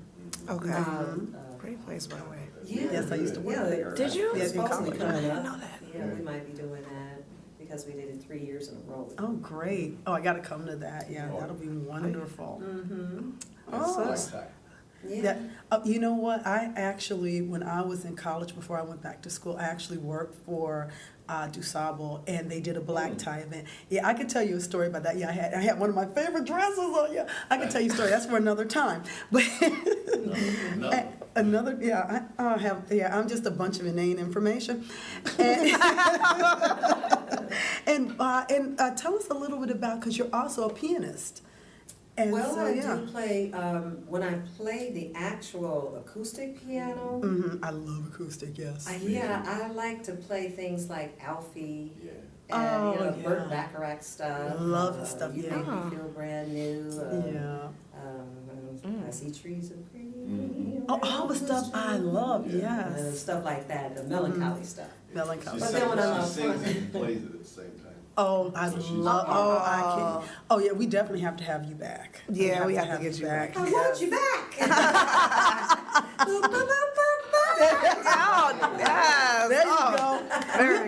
Speaker 2: Okay.
Speaker 5: Um,
Speaker 2: Great place, by the way.
Speaker 5: Yeah.
Speaker 1: Yes, I used to work
Speaker 5: Yeah,
Speaker 1: there.
Speaker 2: Did you?
Speaker 1: Yeah,
Speaker 5: It's
Speaker 1: in
Speaker 5: supposed to be
Speaker 1: college.
Speaker 5: coming
Speaker 2: I didn't
Speaker 5: up.
Speaker 2: know that.
Speaker 5: Yeah, we might be doing that because we did it 3 years in a row.
Speaker 1: Oh, great. Oh, I got to come to that. Yeah, that'll be wonderful.
Speaker 5: Mm-hmm.
Speaker 1: Oh.
Speaker 5: Yeah.
Speaker 1: That, you know what? I actually, when I was in college, before I went back to school, I actually worked for DuSable, and they did a black tie event. Yeah, I could tell you a story about that. Yeah, I had one of my favorite dresses on. Yeah, I could tell you a story. That's for another time. But another, yeah, I have. Yeah, I'm just a bunch of inane information. And tell us a little bit about, because you're also a pianist. And
Speaker 5: Well,
Speaker 1: so,
Speaker 5: I
Speaker 1: yeah.
Speaker 5: do play, when I play the actual acoustic piano,
Speaker 1: I love acoustic, yes.
Speaker 5: I like to play things like Alfie
Speaker 4: Yeah.
Speaker 5: and,
Speaker 1: Oh,
Speaker 5: Burt
Speaker 1: yeah.
Speaker 5: Bacharach stuff.
Speaker 1: Love the stuff,
Speaker 5: You
Speaker 1: yeah.
Speaker 5: Make Me Feel Brand New.
Speaker 1: Yeah.
Speaker 5: I See Trees of Green.
Speaker 1: Oh, all the stuff I love, yes.
Speaker 5: Stuff like that, the melancholy stuff.
Speaker 1: Melancholy.
Speaker 5: But then when I'm
Speaker 4: She
Speaker 5: out
Speaker 4: sings
Speaker 5: front-
Speaker 4: and plays it at the same time.
Speaker 1: Oh, I
Speaker 4: So she's-
Speaker 1: love. Oh, I can. Oh, yeah. We definitely have to have you back.
Speaker 2: Yeah, we have to get you back.
Speaker 5: I want you back.
Speaker 2: Oh, yes.
Speaker 1: There you
Speaker 2: Oh.
Speaker 1: go.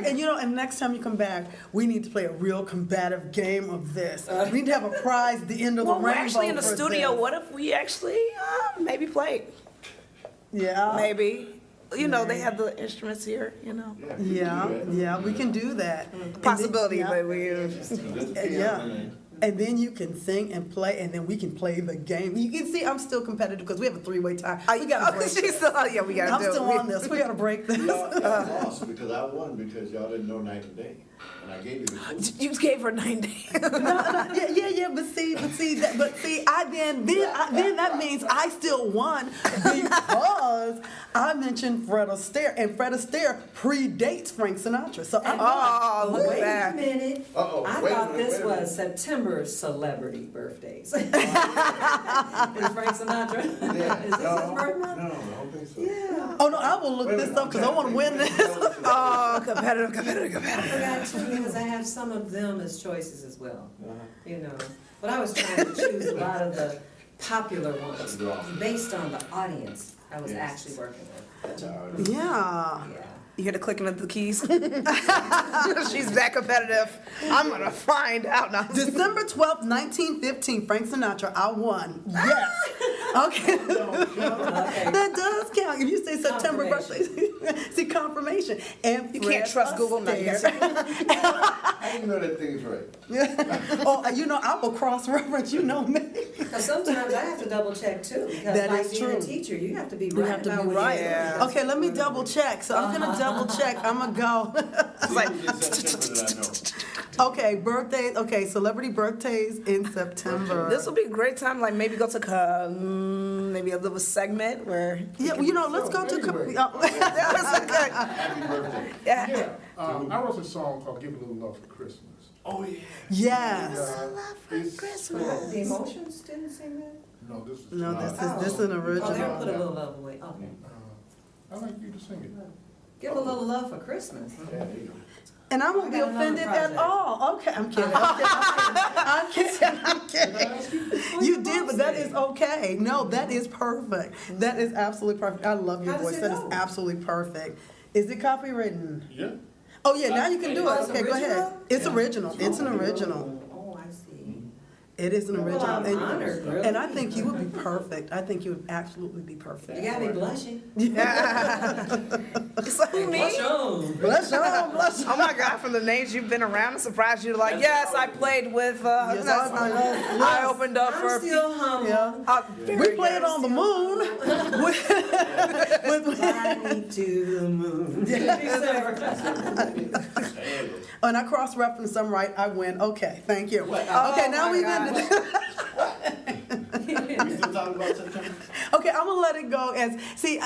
Speaker 1: And you know, and next time you come back, we need to play a real combative game of this. We need to have a prize at the end of
Speaker 2: Well,
Speaker 1: the
Speaker 2: we're
Speaker 1: rainbow.
Speaker 2: actually in the
Speaker 1: for
Speaker 2: studio.
Speaker 1: this.
Speaker 2: What if we actually maybe play?
Speaker 1: Yeah.
Speaker 2: Maybe. You know, they have the instruments here, you know.
Speaker 1: Yeah. We can do that. And
Speaker 2: Possibility,
Speaker 1: then,
Speaker 2: but we.
Speaker 1: Yeah. And then you can sing and play, and then we can play the game. You can see I'm still competitive because we have a three-way tie. We got to break
Speaker 2: She's
Speaker 1: this.
Speaker 2: still, yeah, we gotta
Speaker 1: I'm
Speaker 2: do
Speaker 1: still
Speaker 2: it.
Speaker 1: on this. We got to break this.
Speaker 4: Y'all lost because I won because y'all didn't know night and day. And I gave you the clue.
Speaker 2: You gave her 9 days.
Speaker 1: Yeah, but see, I then that means I still won because I mentioned Fred Astaire, and Fred Astaire predates Frank Sinatra. So I
Speaker 2: Oh, look
Speaker 5: Wait
Speaker 2: at
Speaker 5: a
Speaker 2: that.
Speaker 5: minute.
Speaker 4: Uh-oh,
Speaker 5: I
Speaker 4: wait a
Speaker 5: thought
Speaker 4: minute,
Speaker 5: this
Speaker 4: wait a minute.
Speaker 5: was September celebrity birthdays. Is Frank Sinatra?
Speaker 4: Yeah.
Speaker 5: Is this his birth
Speaker 4: No,
Speaker 5: month?
Speaker 4: I don't think so.
Speaker 5: Yeah.
Speaker 1: Oh no, I will look
Speaker 4: Wait a
Speaker 1: this
Speaker 4: minute,
Speaker 1: up because I want to win this.
Speaker 2: Oh, competitive.
Speaker 5: I forgot too because I have some of them as choices as well. You know, but I was trying to choose a lot of the popular ones based on the audience I was
Speaker 4: Yes.
Speaker 5: actually working with.
Speaker 4: That's all right.
Speaker 1: Yeah.
Speaker 5: Yeah.
Speaker 2: You hear the clicking of the keys? She's that competitive. I'm gonna find out now.
Speaker 1: December 12th, 1915, Frank Sinatra, I won. Yes. Okay.
Speaker 5: Okay.
Speaker 1: That does count. If you say September birthday, see confirmation. And
Speaker 2: You can't
Speaker 1: Fred
Speaker 2: trust Google now.
Speaker 1: Astaire.
Speaker 4: I didn't know that thing's right.
Speaker 1: Oh, you know, I will cross-reference. You know me.
Speaker 5: Because sometimes I have to double check too. Because
Speaker 1: That
Speaker 5: like
Speaker 1: is
Speaker 5: being a
Speaker 1: true.
Speaker 5: teacher, you have to be
Speaker 1: You
Speaker 5: right
Speaker 1: have to
Speaker 5: about
Speaker 1: be
Speaker 5: what
Speaker 1: right.
Speaker 5: you're doing.
Speaker 1: Okay, let me double check. So I'm gonna double check. I'm gonna go.
Speaker 4: It's like September that I know.
Speaker 1: Okay, birthdays. Okay, celebrity birthdays in September.
Speaker 2: This will be a great time, like maybe go to maybe a little segment where.
Speaker 1: Yeah, well, you know, let's go to.
Speaker 4: Anyway. Happy birthday.
Speaker 2: Yeah.
Speaker 3: I wrote a song called "Give a Little Love for Christmas."
Speaker 4: Oh, yeah.
Speaker 1: Yes.
Speaker 4: It's-
Speaker 5: The Emotions didn't sing that?
Speaker 3: No, this is.
Speaker 1: No,
Speaker 3: not.
Speaker 1: this is an
Speaker 5: Oh, they
Speaker 1: original.
Speaker 5: put a little love away. Okay.
Speaker 3: I'd like you to sing it.
Speaker 5: Give a little love for Christmas.
Speaker 4: Yeah, there you go.
Speaker 1: And I won't be
Speaker 5: I got another
Speaker 1: offended at
Speaker 5: project.
Speaker 1: all. Okay, I'm kidding. I'm kidding. You did, but that is okay. No, that is perfect. That is absolutely perfect. I love your
Speaker 5: How does
Speaker 1: voice.
Speaker 5: it
Speaker 1: That is
Speaker 5: go?
Speaker 1: absolutely perfect. Is it copywritten?
Speaker 3: Yeah.
Speaker 1: Oh yeah, now you can do it.
Speaker 5: It's
Speaker 1: Okay, go ahead.
Speaker 5: original?
Speaker 1: It's original. It's an original.
Speaker 5: Oh, I see.
Speaker 1: It is an original.
Speaker 5: Well, I'm honored, really.
Speaker 1: And I think you would be perfect. I think you would absolutely be perfect.
Speaker 5: You got me blushing.
Speaker 2: It's like me.
Speaker 5: Blush on.
Speaker 1: Bless you, bless you.
Speaker 2: Oh my God! From the names you've been around, I'm surprised you're like, yes, I played with.
Speaker 1: Yes,
Speaker 2: I opened up
Speaker 5: I'm
Speaker 2: for.
Speaker 5: still humble.
Speaker 1: Yeah. We played on the moon.
Speaker 5: Fly me to the moon.
Speaker 1: And I cross-referenced them right. I win. Okay, thank you. Okay, now
Speaker 2: my
Speaker 1: we've
Speaker 2: God.
Speaker 1: ended.
Speaker 4: We still talking about September?
Speaker 1: Okay, I'm gonna let it go as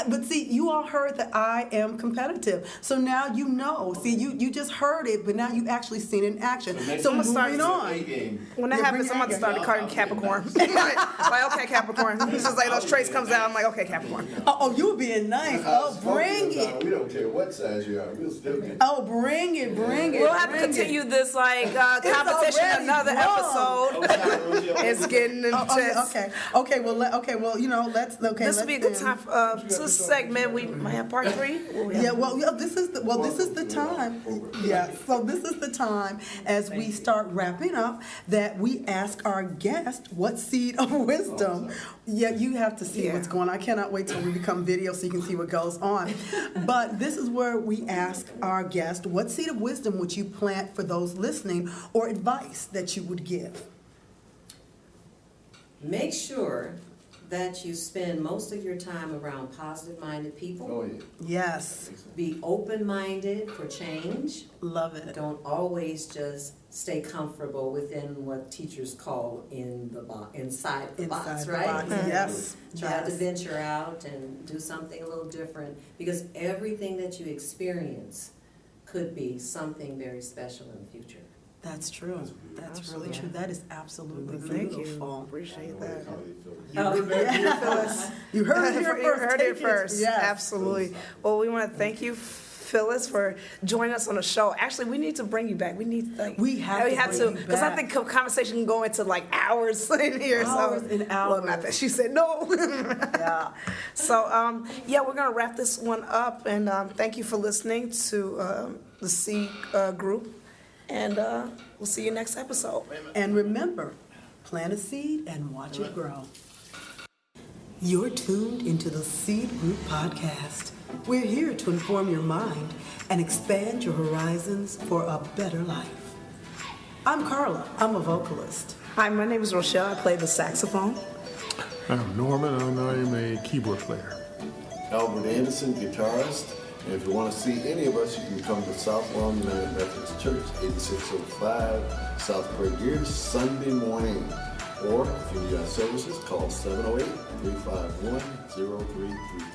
Speaker 1: but you all heard that I am competitive. So now you know. See, you just heard it, but now you've actually seen it in action. So
Speaker 2: I'm gonna start
Speaker 1: moving
Speaker 2: to
Speaker 1: on.
Speaker 2: When that
Speaker 1: Yeah,
Speaker 2: happens,
Speaker 1: bring
Speaker 2: I'm
Speaker 1: your
Speaker 2: about to start calling Capricorn. Like, okay, Capricorn. It's just like those traits comes out. I'm like, okay, Capricorn.
Speaker 1: Oh, you being nice. Oh, bring it.
Speaker 4: We don't care what size you are, we'll still get.
Speaker 1: Oh, bring it.
Speaker 2: We'll have to continue this like competition
Speaker 1: already
Speaker 2: another
Speaker 1: wrong.
Speaker 2: episode. It's getting intense.
Speaker 1: Okay. Well, let's. Okay,
Speaker 2: This would be a good time for this segment. We might have part 3.
Speaker 1: Yeah, this is the time. Yeah, so this is the time as we start wrapping up that we ask our guest what seed of wisdom. Yeah, you have to see what's going on. I cannot wait till we become video so you can see what goes on. But this is where we ask our guest what seed of wisdom would you plant for those listening, or advice that you would give.
Speaker 5: Make sure that you spend most of your time around positive-minded people.
Speaker 4: Oh, yeah.
Speaker 1: Yes,
Speaker 5: Be open-minded for change.
Speaker 1: love it.
Speaker 5: Don't always just stay comfortable within what teachers call inside the box,
Speaker 1: Inside the
Speaker 5: right?
Speaker 1: box, yes.
Speaker 5: Try to
Speaker 1: Yes.
Speaker 5: venture out and do something a little different, because everything that you experience could be something very special in the future.
Speaker 1: That's true. That's really true. That is absolutely
Speaker 2: Thank you.
Speaker 1: beautiful.
Speaker 2: Appreciate that.
Speaker 1: Yes. You heard it here
Speaker 2: You
Speaker 1: first.
Speaker 2: heard
Speaker 1: Take
Speaker 2: it first.
Speaker 1: Yes.
Speaker 2: Absolutely. Well, we want to thank you, Phyllis, for joining us on the show. Actually, we need to bring you back. We need
Speaker 1: We have to bring you
Speaker 2: because I
Speaker 1: back.
Speaker 2: think conversation can go into like hours in here.
Speaker 1: Hours
Speaker 2: so,
Speaker 1: and
Speaker 2: Well, not
Speaker 1: hours.
Speaker 2: that she said no.
Speaker 1: Yeah.
Speaker 2: So, we're gonna wrap this one up, and thank you for listening to the C group, and we'll see you next episode.
Speaker 1: And remember, plant a seed and watch it grow. You're tuned into the Seed Group Podcast. We're here to inform your mind and expand your horizons for a better life. I'm Carla. I'm a vocalist.
Speaker 2: Hi, my name is Rochelle. I play the saxophone.
Speaker 3: I'm Norman, and I'm a keyboard player.
Speaker 4: Albert Anderson, guitarist. And if you want to see any of us, you can come to South Lawn United Methodist Church, 8605 South Craig Gear, Sunday morning. Or if you need our services, call 708-351-0333.